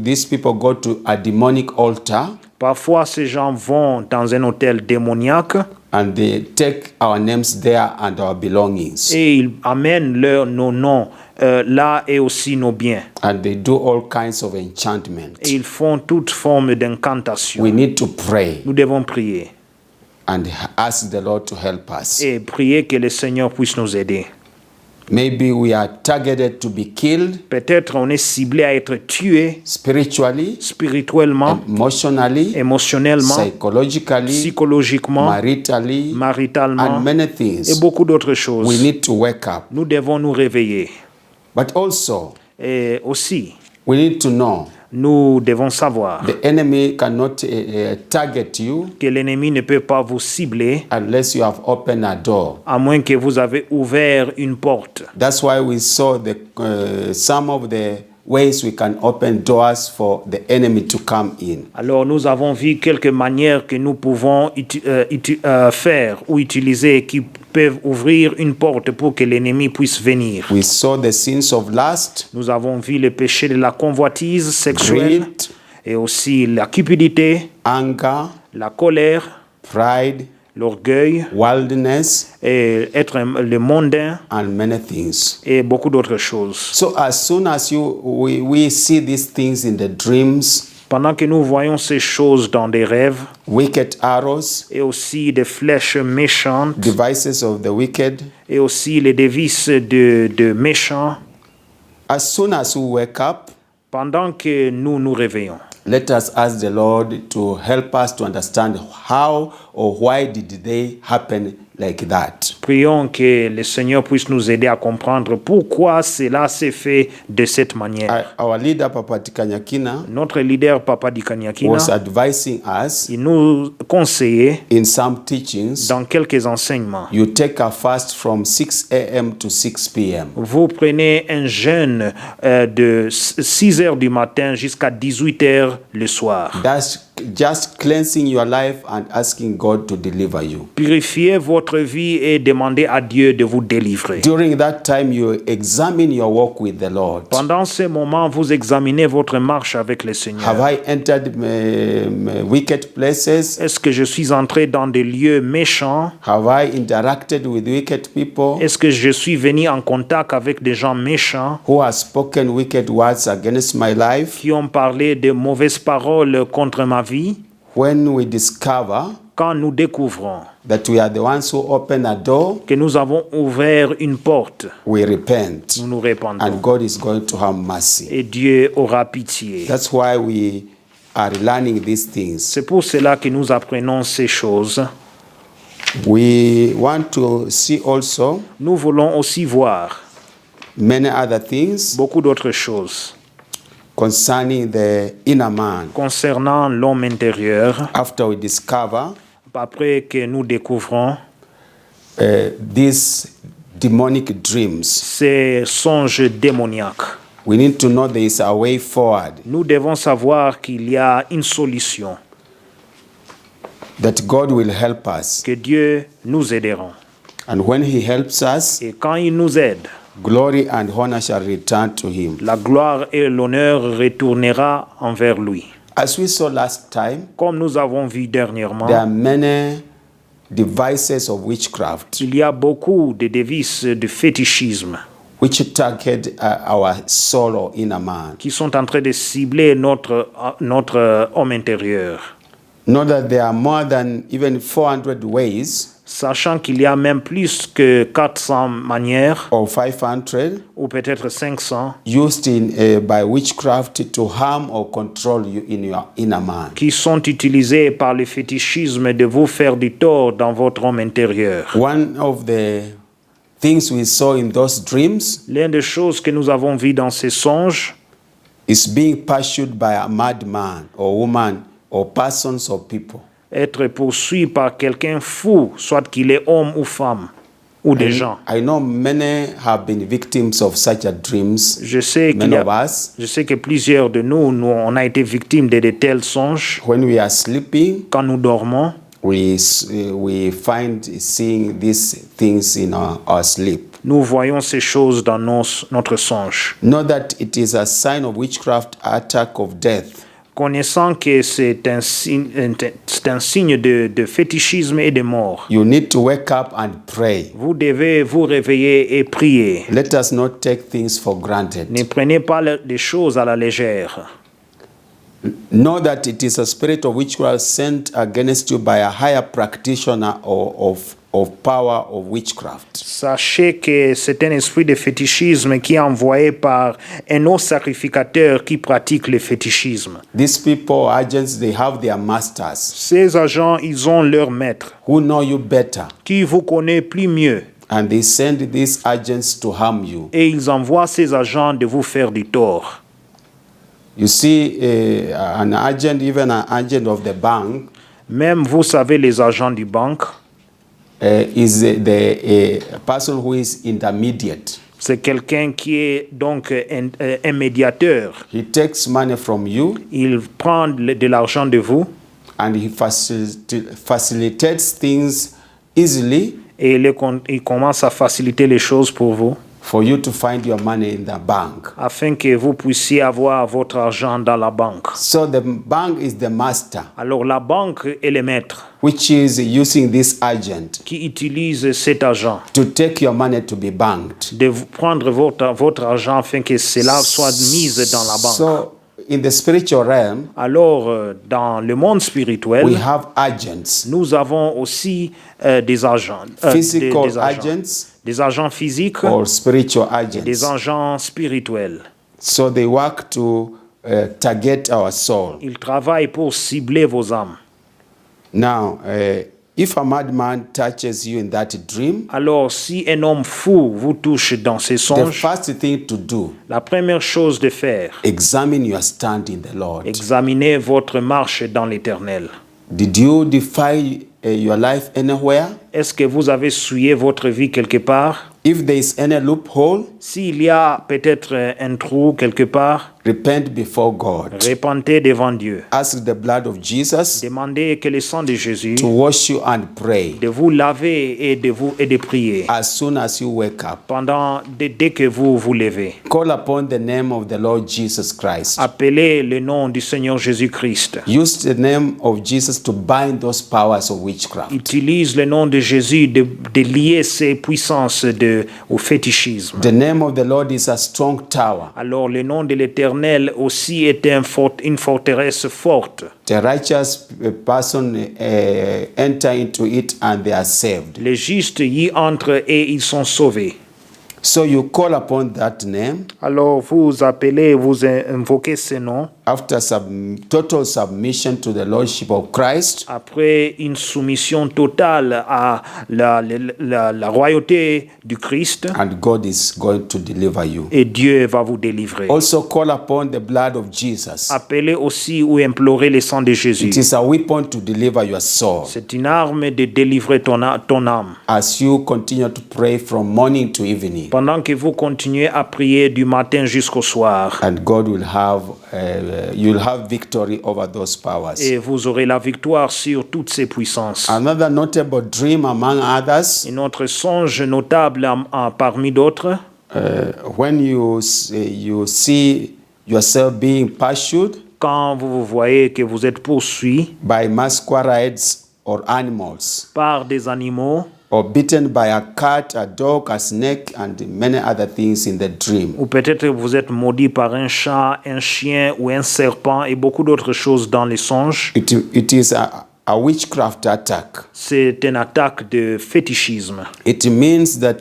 these people go to a demonic altar. Parfois, ces gens vont dans un hôtel démoniaque and they take our names there and our belongings. et ils amènent nos noms là et aussi nos biens. And they do all kinds of enchantment. Et ils font toute forme d'incantation. We need to pray Nous devons prier and ask the Lord to help us. et prier que le Seigneur puisse nous aider. Maybe we are targeted to be killed Peut-être on est ciblé à être tué spiritually, spirituellement, emotionally, émotionnellement, psychologically, psychologiquement, maritalement and many et things. beaucoup d'autres We choses. need to wake up. Nous devons nous réveiller. But also, Et aussi, we need to know Nous devons savoir The enemy cannot target you que l'ennemi ne peut pas vous cibler unless you have opened a door. à moins que vous avez ouvert une porte. That's why we saw some of the ways we can open doors for the enemy to come in. Alors nous avons vu quelques manières que nous pouvons faire ou utiliser qui peuvent ouvrir une porte pour que l'ennemi puisse venir. We saw the sins of lust, Nous avons vu le péché de la convoitise sexuelle greed, et aussi la cupidité, anger, la colère, pride, l'orgueil worldliness, et être le mondain and many things. et beaucoup d'autres choses. So as soon as we see these things in the dreams, Pendant que nous voyons ces choses dans des rêves wicked arrows, et aussi des flèches méchantes devices of the wicked, et aussi les dévices de méchants, as soon as we wake up, pendant que nous nous réveillons, let us ask the Lord to help us to understand how or why did they happen like that. prions que le Seigneur puisse nous aider à comprendre pourquoi cela s'est fait de cette manière. Our leader, Papa Tikanyakina, Notre leader, Papa Dikanyakina, was advising us il nous conseillait in some teachings, dans quelques enseignements. you take a fast from 6 a.m. to 6 p.m. Vous prenez un jeûne de 6 heures du matin jusqu'à 18 heures le soir. That's just cleansing your life and asking God to deliver you. Purifiez votre vie et demandez à Dieu de vous délivrer. During that time, you examine your walk with the Lord. Pendant ce moment, vous examinez votre marche avec le Seigneur. Have I entered wicked places? Est-ce que je suis entré dans des lieux méchants? Have I interacted with wicked people Est-ce que je suis venu en contact avec des gens méchants who have spoken wicked words against my life? qui ont parlé de mauvaises paroles contre ma vie? When we discover Quand nous découvrons that we are the ones who open a door, que nous avons ouvert une porte, we repent, nous nous répandons and God is going to have mercy. et Dieu aura pitié. That's why we are learning these things. C'est pour cela que nous apprenons ces choses. We want to see also Nous voulons aussi voir many other things beaucoup d'autres choses concerning the inner man. concernant l'homme intérieur. After we discover Après que nous découvrons these demonic dreams, ces songes démoniaques, we need to know there is a way forward, nous devons savoir qu'il y a une solution, that God will help us. que Dieu nous aidera. And when He helps us, Et quand il nous aide, glory and honor shall return to Him. la gloire et l'honneur retournera envers lui. As we saw last time, Comme nous avons vu dernièrement, there are many devices of witchcraft il y a beaucoup de dévices de fétichisme which target our soul or inner man. qui sont en train de cibler notre homme intérieur. Know that there are more than even 400 ways Sachant qu'il y a même plus que 400 manières, or 500 ou peut-être 500, used by witchcraft to harm or control you in your inner man. qui sont utilisés par le fétichisme de vous faire du tort dans votre homme intérieur. One of the things we saw in those dreams L'une des choses que nous avons vues dans ces songes, is being pursued by a madman or woman or persons or people. être poursuivi par quelqu'un fou, soit qu'il est homme ou femme, ou des gens. I know many have been victims of such a dreams. Je sais Many of us, je sais que plusieurs de nous, on a été victimes de tels songes. when we are sleeping, Quand nous dormons, we find seeing these things in our sleep. nous voyons ces choses dans notre songe. Know that it is a sign of witchcraft attack of death. Connaissant que c'est un signe de fétichisme et de mort, You need to wake up and pray. vous devez vous réveiller et prier. Let us not take things for granted. Ne prenez pas les choses à la légère. Know that it is a spirit of witchcraft sent against you by a higher practitioner of power of witchcraft. Sachez que c'est un esprit de fétichisme qui est envoyé par un autre sacrificateur qui pratique le fétichisme. These people, agents, they have their masters Ces agents, ils ont leur maître who know you better, qui vous connaît plus mieux and they send these agents to harm you. et ils envoient ces agents de vous faire du tort. You see, an agent, even an agent of the bank, Même, vous savez, les agents du banque, is the person who is intermediate. c'est quelqu'un qui est donc un médiateur. He takes money from you Il prend de l'argent de vous and he facilitates things easily et il commence à faciliter les choses pour vous for you to find your money in the bank. afin que vous puissiez avoir votre argent dans la banque. So the bank is the master, Alors la banque est le maître which is using this agent qui utilise cet agent to take your money to be banked. de vous prendre votre argent afin que cela soit mis dans la banque. So in the spiritual realm, Alors dans le monde we spirituel, have agents, nous avons aussi des agents, physical des agents physiques or spiritual et des agents. agents spirituels. So they work to target our soul. Ils travaillent pour cibler vos âmes. Now, if a madman touches you in that dream, Alors, si un homme fou vous touche dans ses the songes, first thing to do, la première chose de faire, examine your stand in the Lord. examinez votre marche dans l'Éternel. Did you defile your life anywhere? Est-ce que vous avez souillé votre vie quelque part? If there is any loophole, S'il y a peut-être un trou quelque part, repent before God. répentez devant Dieu. Ask the blood of Jesus Demandez que le sang de Jésus to wash you and pray de vous laver et de prier as soon as you wake up. dès que vous vous levez. Call upon the name of the Lord Jesus Christ. Appelez le nom du Seigneur Jésus-Christ. Use the name of Jesus to bind those powers of witchcraft. Utilise le nom de Jésus de lier ces puissances au fétichisme. The name of the Lord is a strong tower. Alors le nom de l'Éternel aussi est une forteresse forte. The righteous person enter into it and they are saved. Les justes y entrent et ils sont sauvés. So you call upon that name Alors vous appelez, vous invoquez ce nom after total submission to the Lordship of Christ, après une soumission totale à la royauté du Christ and God is going to deliver you. et Dieu va vous délivrer. Also call upon the blood of Jesus. Appelez aussi ou implorez le sang de Jésus. It is a weapon to deliver your soul C'est une arme de délivrer ton âme. as you continue to pray from morning to evening. Pendant que vous continuez à prier du matin jusqu'au soir. And God will have, you'll have victory over those powers. Et vous aurez la victoire sur toutes ces puissances. Another notable dream among others, Et notre songe notable parmi d'autres, when you see yourself being pursued quand vous voyez que vous êtes poursuivi by masquerades or animals, par des animaux, or bitten by a cat, a dog, a snake, and many other things in the dream. ou peut-être vous êtes maudit par un chat, un chien ou un serpent et beaucoup d'autres choses dans les songes. It is a witchcraft attack. C'est une attaque de fétichisme. It means that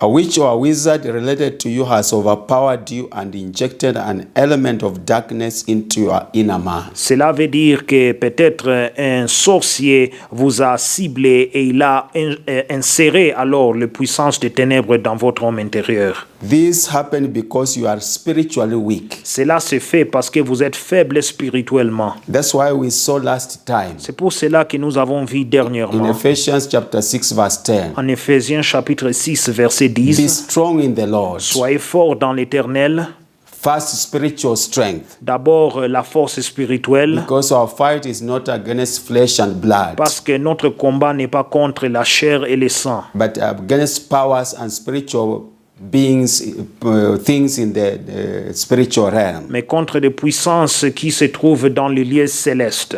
a witch or a wizard related to you has overpowered you and injected an element of darkness into your inner man. Cela veut dire que peut-être un sorcier vous a ciblé et il a inséré alors la puissance des ténèbres dans votre homme intérieur. This happened because you are spiritually weak. Cela se fait parce que vous êtes faible spirituellement. That's why we saw last time C'est pour cela que nous avons vu in dernièrement Ephesians chapter 6 verse 10. en Éphésiens chapitre 6 verset Be 10. strong in the Lord. Soyez forts dans l'Éternel. First, spiritual strength. D'abord la force spirituelle Because our fight is not against flesh and blood, parce que notre combat n'est pas contre la chair et le sang, but against powers and spiritual beings, things in the spiritual realm. mais contre des puissances qui se trouvent dans les lieux célestes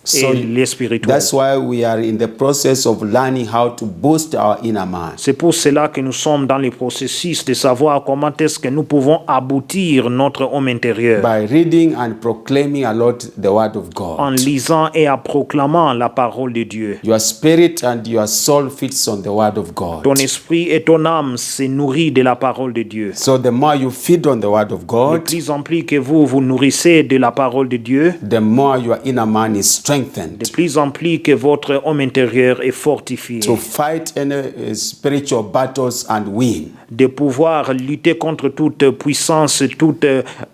So et les spirituels. that's why we are in the process of learning how to boost our inner man. C'est pour cela que nous sommes dans le processus de savoir comment est-ce que nous pouvons aboutir notre homme intérieur By reading and proclaiming a lot the word of en God. lisant et en proclamant la parole de Dieu. Your spirit and your soul feeds on the word of God. Ton esprit et ton âme se nourrissent de la parole de Dieu. So the more you feed on the word of De God, plus en plus que vous vous nourrissez de la parole de Dieu, the more your inner man is strengthened strengthened de plus en plus que votre homme intérieur est fortifié, to fight any spiritual battles and win. de pouvoir lutter contre toute puissance, tout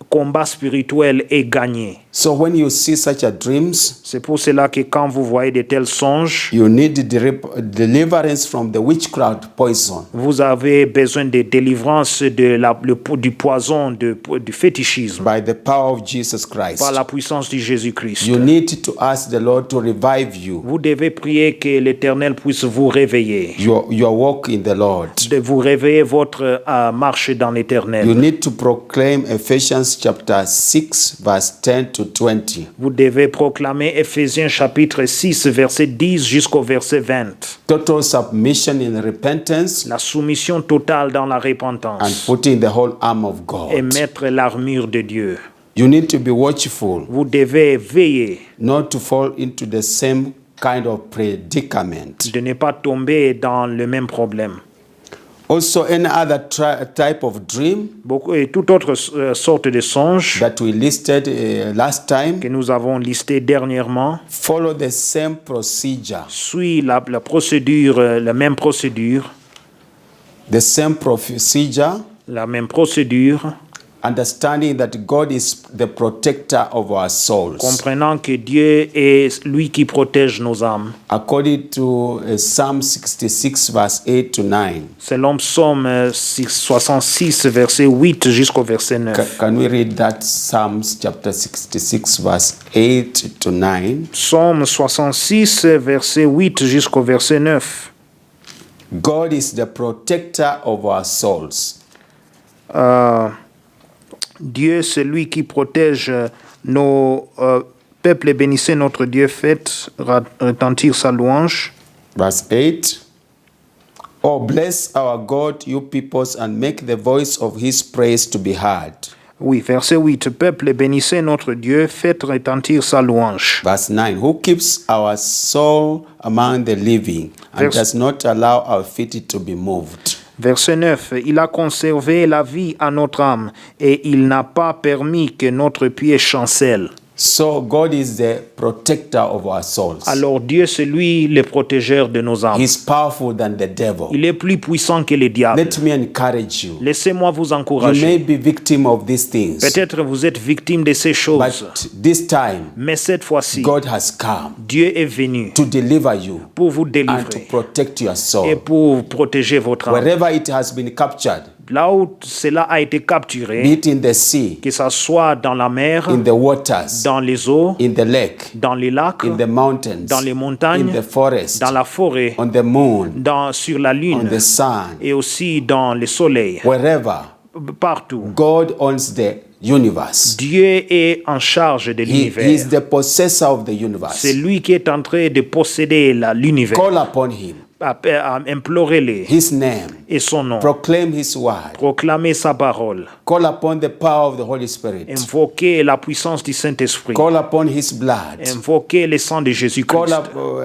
combat spirituel et gagner. So when you see such a dreams, C'est pour cela que quand vous voyez de tels songes, you need deliverance from the witchcraft poison. vous avez besoin de délivrance du poison, du fétichisme, By the power of Jesus Christ. par la puissance de Jésus-Christ. You need to ask the Lord to revive you. Vous devez prier que l'Éternel puisse vous réveiller, Your walk in the Lord. de vous réveiller votre marche dans You l'Éternel. need to proclaim Ephesians chapter 6 verse 10 to 20. Vous devez proclamer Éphésiens chapitre 6, verset 10 jusqu'au verset 20. Total submission in repentance La soumission totale dans la and repentance putting the whole arm of et God. mettre l'armure de Dieu. You need to be watchful, Vous devez veiller not to fall into the same kind of predicament. de ne pas tomber dans le même problème. Also, any other type of dream Et toute autre sorte de songe that we listed last time que nous avons listé dernièrement follow the same procedure. suit la procédure, la même procédure, The same procedure, la même procédure, understanding that God is the protector of our souls. comprenant que Dieu est lui qui protège nos âmes. According to Psalm 66, verse 8 to 9. Selon Psaume 66, verset 8 jusqu'au verset 9. Can we read that? Psalms chapter 66, verse 8 to 9. Psaume 66, verset 8 jusqu'au verset 9. God is the protector of our souls. Dieu, c'est lui qui protège nos peuples et bénissez notre Dieu, faites retentir sa louange. Verse 8. Oh, bless our God, you peoples, and make the voice of his praise to be heard. Oui, verset 8. Peuple, bénissez notre Dieu, faites retentir sa louange. Verse 9. Who keeps our soul among the living and does not allow our feet to be moved. Verset 9. Il a conservé la vie à notre âme et il n'a pas permis que notre pied chancelle. So God is the protector of our souls. Alors Dieu, c'est lui le protégeur de nos âmes. He's powerful than the devil. Il est plus puissant que les diables. Let me encourage you. Laissez-moi vous You encourager. may be victim of these things, Peut-être vous êtes victime de ces choses, but this time mais cette fois-ci, God has come Dieu est venu to deliver you pour vous and to délivrer protect your et soul. pour protéger votre âme. Wherever it has been captured, Là où cela a été be capturé, it in the sea, que ça soit dans la mer, in the waters, dans les eaux, in the lake, dans les lacs, in the mountains, dans les in montagnes, the forest, dans la forêt, on the moon, sur la on lune the sun, et aussi dans le soleil, wherever. partout. God owns the universe. Dieu est en charge de He is l'univers. the possessor of the universe. C'est lui qui est en train de posséder l'univers. Call upon him, Implorez-le his name, et son nom. proclaim his word, Proclamez sa parole. call upon the power of the Holy Spirit, Invoquez la puissance du Saint-Esprit. call upon his blood, Invoquez le sang de call Jésus-Christ.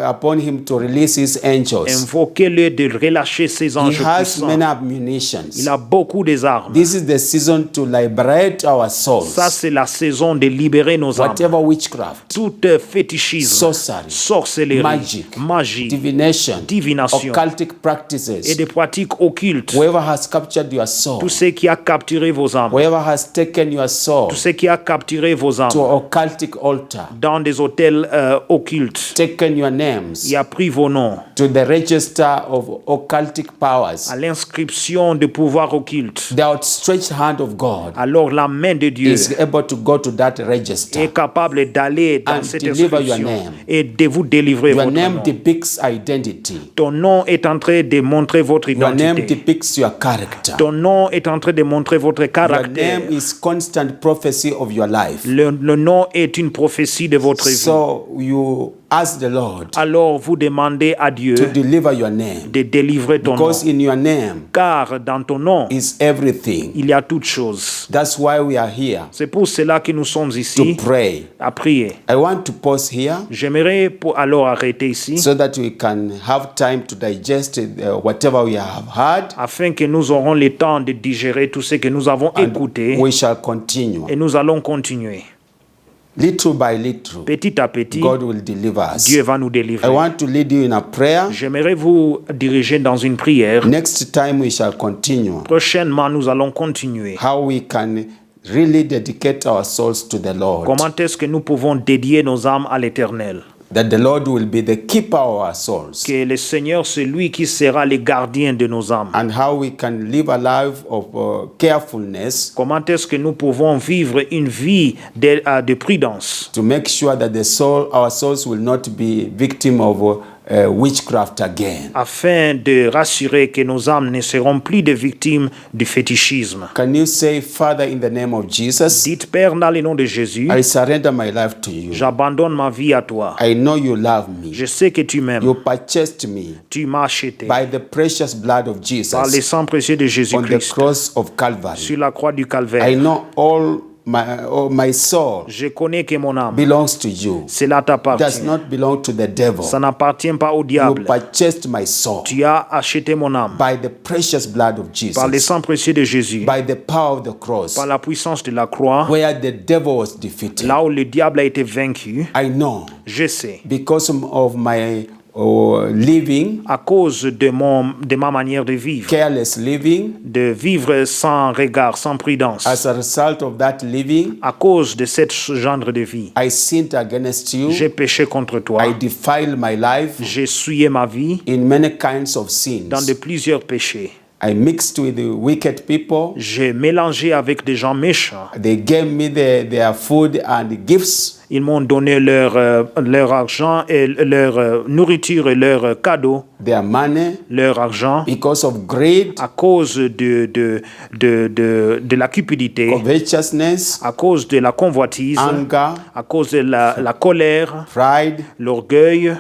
upon him to release his angels. Invoquez-le de relâcher ses He anges has puissants. many ammunitions. Il a beaucoup des armes. This is the season to liberate our souls. Ça, c'est la saison de libérer nos âmes. Whatever witchcraft, Tout fétichisme, sorcery, sorcellerie, magie, divination, divination occultic et practices, des pratiques occultes. whoever has captured your soul, Tout ce qui a capturé vos âmes. whoever has taken your soul Tout ce qui a capturé vos âmes to occultic altar, dans des hôtels occultes. taken your names Il a pris vos noms to the register of occultic powers, à l'inscription de pouvoirs occultes. the outstretched hand of God Alors la main de Dieu is able to go to that register. est capable d'aller dans And cette deliver your inscription name. et de vous délivrer Your votre name nom. depicts identity. Ton nom est en train de montrer votre Your name identité. depicts your character. Ton nom est en train de montrer votre Your caractère. name is constant prophecy of your life. Le nom est une prophétie de votre vie. So you ask the Lord Alors vous demandez à Dieu to deliver your name, de délivrer ton nom. because in your name Car dans ton nom, is everything. il y a toutes choses. That's why we are here C'est pour cela que nous sommes to ici pray. à prier. I want to pause here J'aimerais alors arrêter ici so that we can have time to digest whatever we have heard, afin que nous aurons le temps de digérer tout ce que nous avons and écouté we shall continue. et nous allons continuer. little by little, petit à petit, God will deliver us. Dieu va nous I délivrer. want to lead you in a prayer. J'aimerais vous diriger dans une prière. Next time we shall continue Prochainement, nous allons continuer. how we can really dedicate our souls to the Lord. Comment est-ce que nous pouvons dédier nos âmes à l'Éternel? That the Lord will be the keeper of our souls. Que le Seigneur, c'est lui qui sera le gardien de nos âmes. And how we can live a life of carefulness Comment est-ce que nous pouvons vivre une vie de prudence to make sure that our souls will not be victim of witchcraft again. afin de rassurer que nos âmes ne seront plus des victimes du fétichisme. Can you say, Father, in the name of Jesus, Dites, Père, dans le nom de Jésus, I surrender my life to you. j'abandonne ma vie à toi. I know you love me. Je sais que tu m'aimes. You purchased me Tu m'as acheté by the precious blood of par le Jesus sang précieux de on the Jésus-Christ cross of Calvary. sur la croix du I Calvaire. know all my soul Je connais que mon âme, belongs to you. cela Does t'appartient. not belong to the devil. Ça n'appartient pas au You diable. purchased my soul Tu as acheté mon âme by the precious blood of par le Jesus, sang précieux de Jésus, by the power of the cross, par la puissance de la croix, where the devil was defeated. là où le diable a été vaincu. I know Je sais, because of my living, à cause de ma manière de vivre, careless living, de vivre sans regard, sans prudence, as a result of that living, à cause de ce genre de vie, I sinned against you. j'ai péché contre toi. I defiled my life J'ai souillé ma vie in many kinds of sins. dans de plusieurs péchés. I mixed with the wicked people. J'ai mélangé avec des gens méchants. They gave me their food and gifts. Ils m'ont donné leur argent et leur nourriture et leurs cadeaux, Their money, leur argent, because of greed, à cause de la cupidité, covetousness, à cause de la convoitise, anger, à cause de la colère, pride, l'orgueil,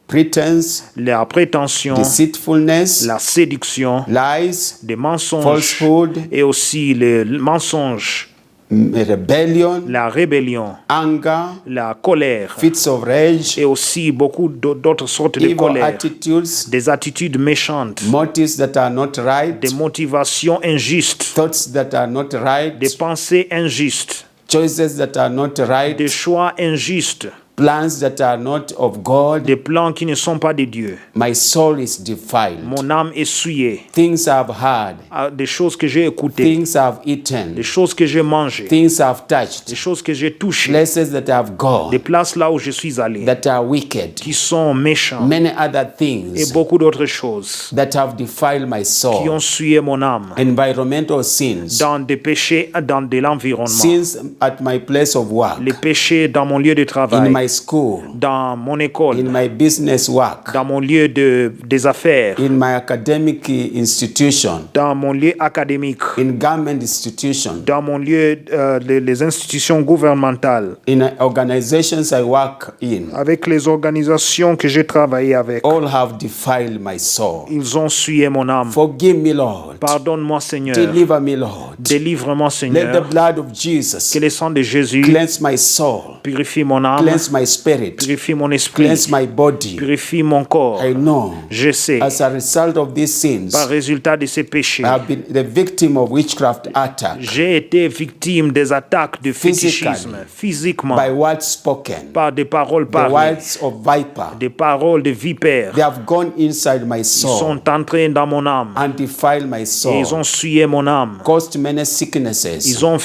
pretense, la prétention, deceitfulness, la séduction, lies, des mensonges falsehood, et aussi le mensonge, rebellion, la rébellion, anger, la colère fits of rage, et aussi beaucoup d'autres sortes de evil colère, attitudes, des attitudes méchantes, motives that are not right, des motivations injustes, thoughts that are not right, des pensées injustes, choices that are not right, des choix injustes, plans that are not of God. des plans qui ne sont pas de Dieu. My soul is defiled. Mon âme est souillée, Things I've heard, des choses que j'ai écoutées, things I've eaten, des choses que j'ai mangées, things I've des touched, choses que j'ai touchées, places that I've des gone places là où je suis allé, that are wicked, qui sont méchants, many other et things beaucoup d'autres choses that have defiled my qui ont soul, souillé mon âme environmental sins, dans des péchés dans de l'environnement, sins at my place of work, les péchés dans mon lieu de in travail, my school, dans mon in école, my business work, dans mon lieu des affaires, in my academic institution, dans mon lieu académique, in government institution, dans mon lieu, les institutions gouvernementales, in organizations I work in, avec les organisations que j'ai travaillé avec. all have defiled my soul. Ils ont souillé mon âme. Forgive me, Lord. Pardonne-moi, Seigneur. Deliver me, Lord. Délivre-moi, Let the Seigneur. blood of Jesus Que le sang de Jésus cleanse my soul, purifie mon âme, cleanse my spirit, purifie mon esprit, cleanse my body. purifie mon corps. I know Je sais, as a result of these sins, par résultat de ces péchés, I have been the victim of witchcraft attack j'ai été victime des attaques de fétichisme, physiquement, by words spoken, par des paroles the parlées, words of viper. des paroles de vipères. They have gone inside my Ils soul sont entrés dans mon âme and defiled my et soul, ils ont souillé mon âme. caused many sicknesses, Ils ont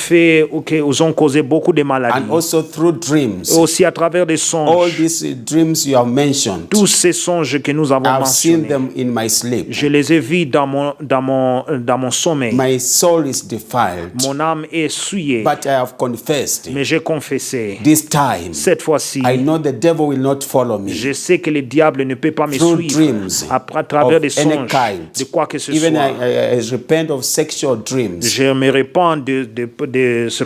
ils ont causé beaucoup de maladies. and also through dreams. Et aussi à travers des All songes. these dreams you have mentioned, Tous ces songes que nous avons I've seen mentionnés, them in my sleep. je les ai vus dans mon sommeil. My soul is defiled, Mon âme est souillée, but I have confessed. mais j'ai confessé. This time, Cette fois-ci, I know the devil will not follow me. je sais que le diable ne peut pas me Through suivre dreams à travers of des any songes, kind. de quoi que ce Even soit. I repent of sexual dreams Je me répands de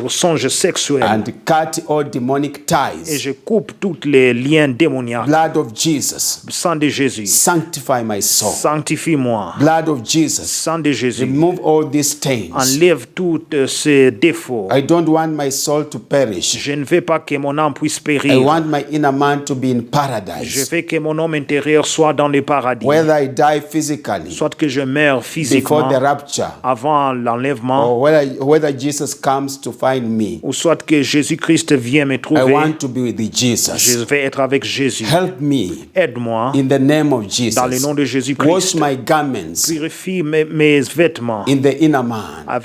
songes sexuels and cut all demonic et ties je coupe coupe tous les liens démoniaques. Blood of Jesus, Sang de Jésus, sanctify my soul. sanctifie-moi. Blood of Jesus, Sang de Jésus, remove all these stains. enlève tous ces défauts. I don't want my soul to perish. Je ne veux pas que mon âme puisse I périr. want my inner man to be in Je paradise. veux que mon homme intérieur soit dans le paradis. Whether I die physically Soit que je meure before physiquement the rapture, avant l'enlèvement, or whether Jesus comes to find me, ou soit que Jésus-Christ vient me I trouver. want to be with Je Jesus. vais être avec Jésus. Help me Aide-moi in the name of dans le nom Jesus. de Wash Jésus-Christ. my garments Purifie mes vêtements in the inner man.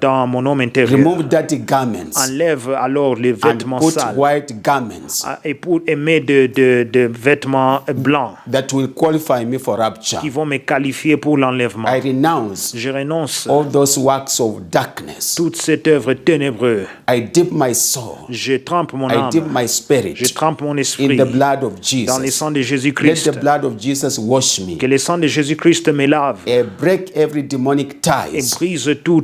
dans mon homme intérieur. Remove dirty garments Enlève alors les and vêtements put sales white garments et mets de vêtements blancs that will qualify me for rapture. qui vont me qualifier pour l'enlèvement. I renounce Je renonce all those works of darkness. toute cette œuvre ténébreuse. I dip my soul, Je trempe mon I âme. dip my spirit Je trempe mon in esprit the blood of dans le Jesus. sang de Let Jésus-Christ. the blood of Jesus wash me. Que le sang de Jésus-Christ me lave Break every demonic et ties, brise tout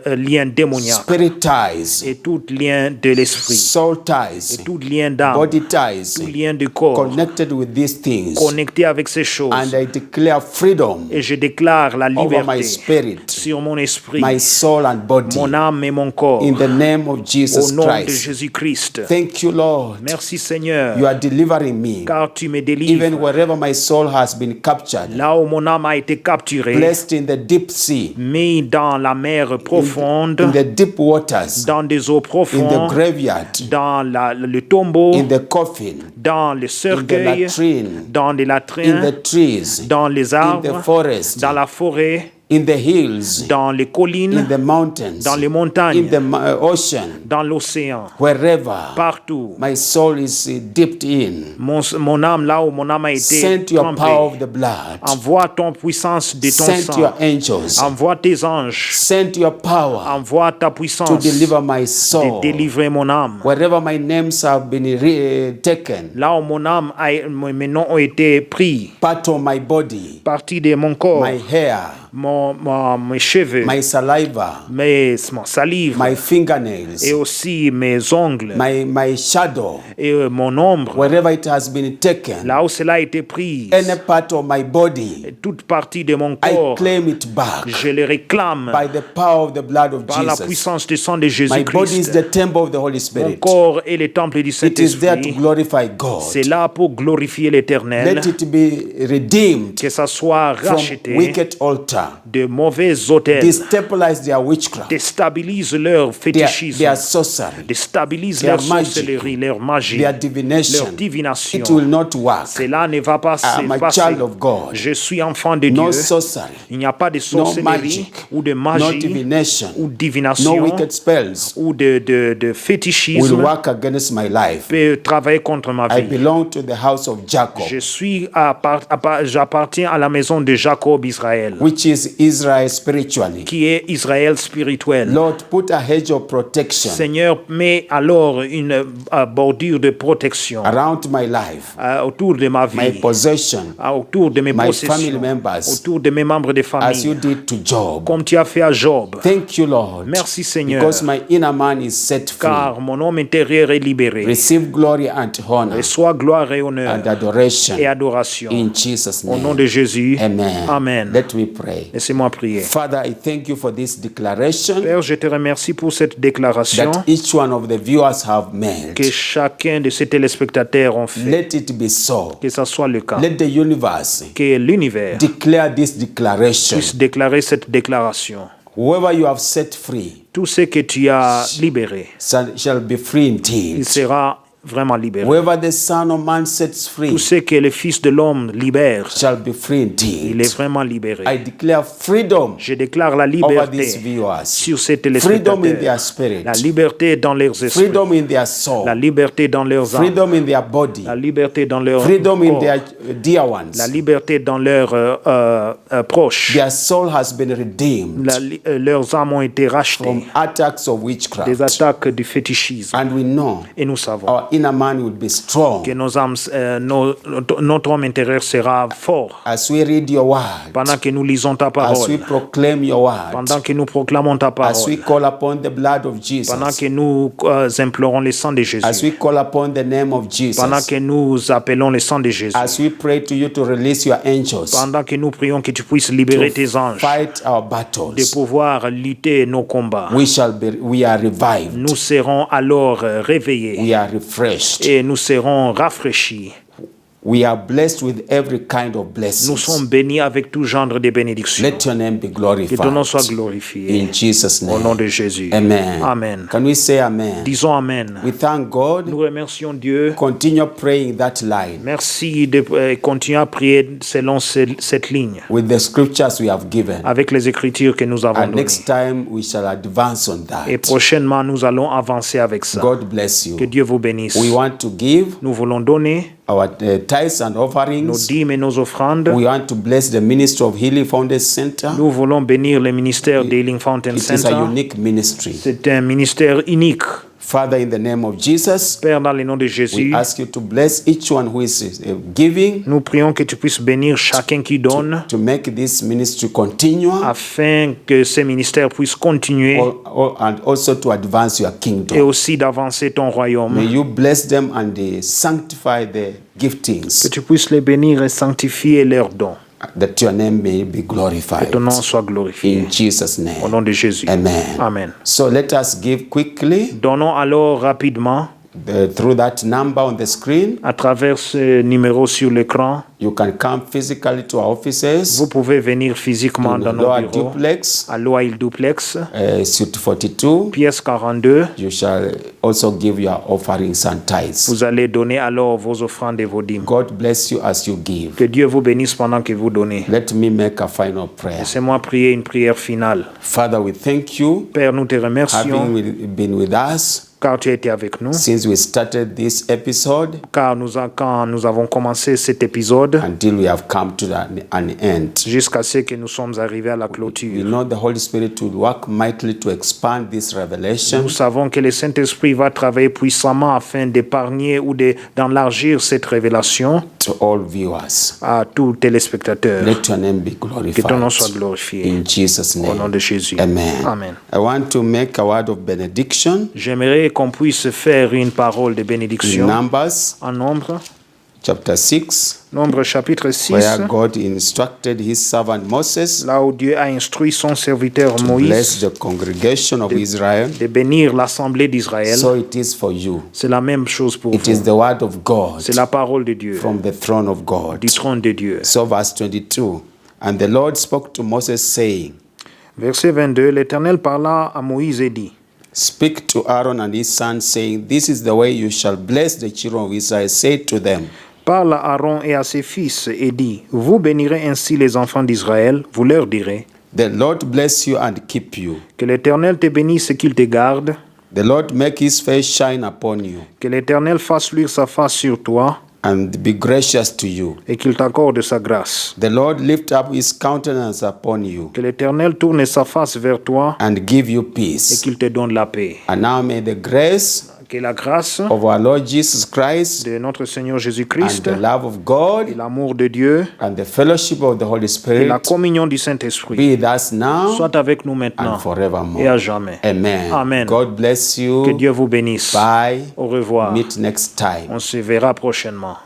lien démoniaque spirit ties, et tout lien de l'esprit soul et ties, tout lien d'âme, body tout ties lien de corps connected with these things. connecté avec ces choses. And I declare freedom Et je déclare la over my liberté spirit, sur mon esprit, my soul and body mon âme et mon corps, in the name of au Jesus nom de Christ. Jésus-Christ. Thank you, Lord. Merci Seigneur, You are delivering me car tu me even délivres. wherever my soul has been captured, Là où mon âme a été capturée, placed in the deep sea, mis dans la mer profonde, in the deep waters, dans des eaux in the profondes, graveyard, dans le tombeau, in the coffin, dans le in the cercueil, latrine, dans les in latrins, the trees, dans les in the arbres, forest, dans la forêt, in the hills, dans les in collines, the mountains, dans les in montagnes, the ocean, dans l'océan, wherever partout. my soul is dipped in. Mon âme, là où mon âme a été Send your power trempée, of the blood. envoie ton puissance de ton Send your sang, angels. envoie tes anges, Send your power envoie ta to puissance deliver my de soul. délivrer mon âme. Wherever my names have been taken, Là où mon âme, mes noms ont été pris, part of my body, partie de mon corps, my hair, mes cheveux, my saliva, mon salive, my fingernails, et aussi mes ongles, my shadow, et mon ombre, wherever it has been taken, là où cela a été pris, any part of my body, toute partie de mon I corps, claim it back je le réclame by the power of the blood of par la Jesus. puissance du sang de My body is Jésus-Christ. the temple of the Holy Mon Spirit. corps est le temple du It is there to Saint-Esprit. glorify God. C'est là pour glorifier l'Éternel, Let it be redeemed que ça soit from racheté wicked altar. de mauvais hôtels, Destabilize their witchcraft, déstabilise leur fétichisme, their sorcery, déstabilise their leur magic, sorcellerie, leur magie, their leur divination. divination. It will not work. Cela ne va pas I'm se a passer. child of God. Je suis enfant de No Dieu. sorcery, Il n'y a pas de no sorcellerie magic, ou de no magie divination, ou no divination wicked spells ou de will fétichisme work against my life. peut travailler contre ma I vie. belong to the house of Jacob, J'appartiens à la maison de Jacob Israël, which is Israel spiritually. qui est Israël spirituel. Lord, put a hedge of protection Seigneur, mets alors une bordure de protection around my life, autour de ma my vie, possession, autour de mes my possessions, family members, autour de mes membres de as you famille, did to Job. comme tu as fait à Job. Thank you, Lord, Merci Seigneur, because my inner man is set free. car mon homme intérieur est libéré. Receive glory and honor Reçois gloire et honneur and adoration et adoration. in Jesus' Au nom name. de Jésus. Amen. Amen. Let me pray. Laissez-moi prier. Father, I thank you for this declaration Père, je te remercie pour cette déclaration that each one of the viewers have made. que chacun de ces téléspectateurs ont fait. Let it be so. Que ça soit le cas. Let the universe Que l'univers declare this declaration. puisse déclarer cette déclaration. Whoever you have set free Tout ce que tu as libéré, shall be free il indeed. sera vraiment libéré. Whoever the Son of Man sets free Tout ce que le Fils de l'homme libère, shall be free il indeed. est vraiment libéré. I declare freedom Je déclare la over these liberté viewers. sur ces Freedom in téléspectateurs. their spirit. La liberté dans leurs esprits. Freedom in their soul. La liberté dans leurs âmes. Freedom in their body. La liberté dans leurs Freedom in corps. their dear ones. La liberté dans leurs proches. Their soul has been redeemed Leurs âmes ont été rachetées from attacks of witchcraft. des attaques du fétichisme. And we know Et nous savons our inner man will be strong. que nos âmes, notre homme intérieur sera fort. As we read your word, Pendant que nous lisons ta as we parole, proclaim your word, pendant que nous proclamons ta as we parole, call upon the blood of pendant Jesus, que nous implorons le sang de as Jésus, we call upon the name of pendant Jesus, que nous appelons le sang de Jésus, as we pray to you to release your angels pendant que nous prions que tu puisses libérer tes to anges, fight our de battles, pouvoir lutter nos combats, we are revived, nous serons alors réveillés we are refreshed, et nous serons rafraîchis. we are blessed with every kind of Nous sommes blessings. bénis avec tout genre de bénédictions. Let your name be Que ton nom soit glorified. glorifié. In Jesus' Au nom name. de Jésus. Amen. Amen. Can we say amen? Disons Amen. We thank God. Nous remercions Dieu. Continue praying that line Merci de continuer à prier selon cette ligne, with the scriptures we have given. avec les écritures que nous avons And données. next time we shall advance on Et that. prochainement, nous allons avancer avec ça. God bless Que you. Dieu vous bénisse. We want to give Nous voulons donner our tithes and nos offerings. dîmes et nos offrandes. We want to bless the ministry of Healing Foundation Center. Nous voulons bénir le ministère de Healing Fountain It is a Center. unique ministry. C'est un ministère unique. Father, in the name of Jesus, Père, dans le nom de we Jésus, ask you to bless each one who is giving, nous prions que tu puisses bénir chacun qui donne, to make this ministry continue, afin que ce ministère puisse continuer and also to advance your et kingdom. aussi d'avancer ton May royaume. you bless them and sanctify their Que giftings, tu puisses les bénir et sanctifier leurs dons. that your name may be Que glorified. ton nom soit glorifié. In Jesus' Au name. nom de Jésus. Amen. Amen. So let us give quickly Donnons alors rapidement through that number on the screen. à travers ce numéro sur l'écran. You can come physically to our offices Vous pouvez venir physiquement in dans nos Lower bureaux Duplex, à Loail Duplex, Suite 42. pièce 42. You shall also give your offerings and tithes. Vous allez donner alors vos offrandes et vos dîmes. God bless you as you give. Que Dieu vous bénisse pendant que vous donnez. Let me make a final prayer. Laissez-moi prier une prière finale. Father, we thank you Père, nous te remercions having been with us car tu as été avec nous, since we started this episode car quand nous avons commencé cet épisode until we have come to an end. jusqu'à ce que nous sommes arrivés à la We clôture. know the Holy Spirit will work mightily to expand this revelation Nous savons que le Saint-Esprit va travailler puissamment afin d'épargner ou d'enlargir cette révélation to all viewers. à tous téléspectateurs. Let your name be Que ton nom soit glorified. glorifié. In Jesus' Au nom name. de Jésus. Amen. Amen. I want to make a word of benediction J'aimerais qu'on puisse faire une parole de in bénédiction Numbers en Nombre. chapter 6, Nombre chapitre 6, where God instructed his servant Moses là où Dieu a instruit son serviteur bless Moïse the congregation of Israel. de bénir l'assemblée d'Israël. So it is for you. C'est la même chose pour It is vous. the word of God C'est la parole de Dieu, from the throne of God. du trône de Dieu. So verse 22, and the Lord spoke to Moses saying, Verset 22, l'Éternel parla à Moïse et dit, speak to Aaron and his sons, saying, this is the way you shall bless the children of Israel. Say to them, parle à Aaron et à ses fils et dit, vous bénirez ainsi les enfants d'Israël, vous leur direz, the Lord bless you and keep you. que l'Éternel te bénisse et qu'il te garde, The Lord make his face shine upon you que l'Éternel fasse luire sa face sur toi and be gracious to you. et qu'il t'accorde sa grâce. The Lord lift up his countenance upon you Que l'Éternel tourne sa face vers toi and give you et peace. qu'il te donne la paix. And now may the grace Que la grâce of our Lord Jesus Christ de notre Seigneur and Jésus-Christ, the love of et God l'amour de Dieu and the fellowship of the Holy et la Spirit communion du Saint-Esprit be with us now soit avec nous and maintenant et à forevermore. jamais. Amen. Amen. God bless Que you. Dieu vous bénisse. Bye. Au revoir. Meet next time. On se verra prochainement.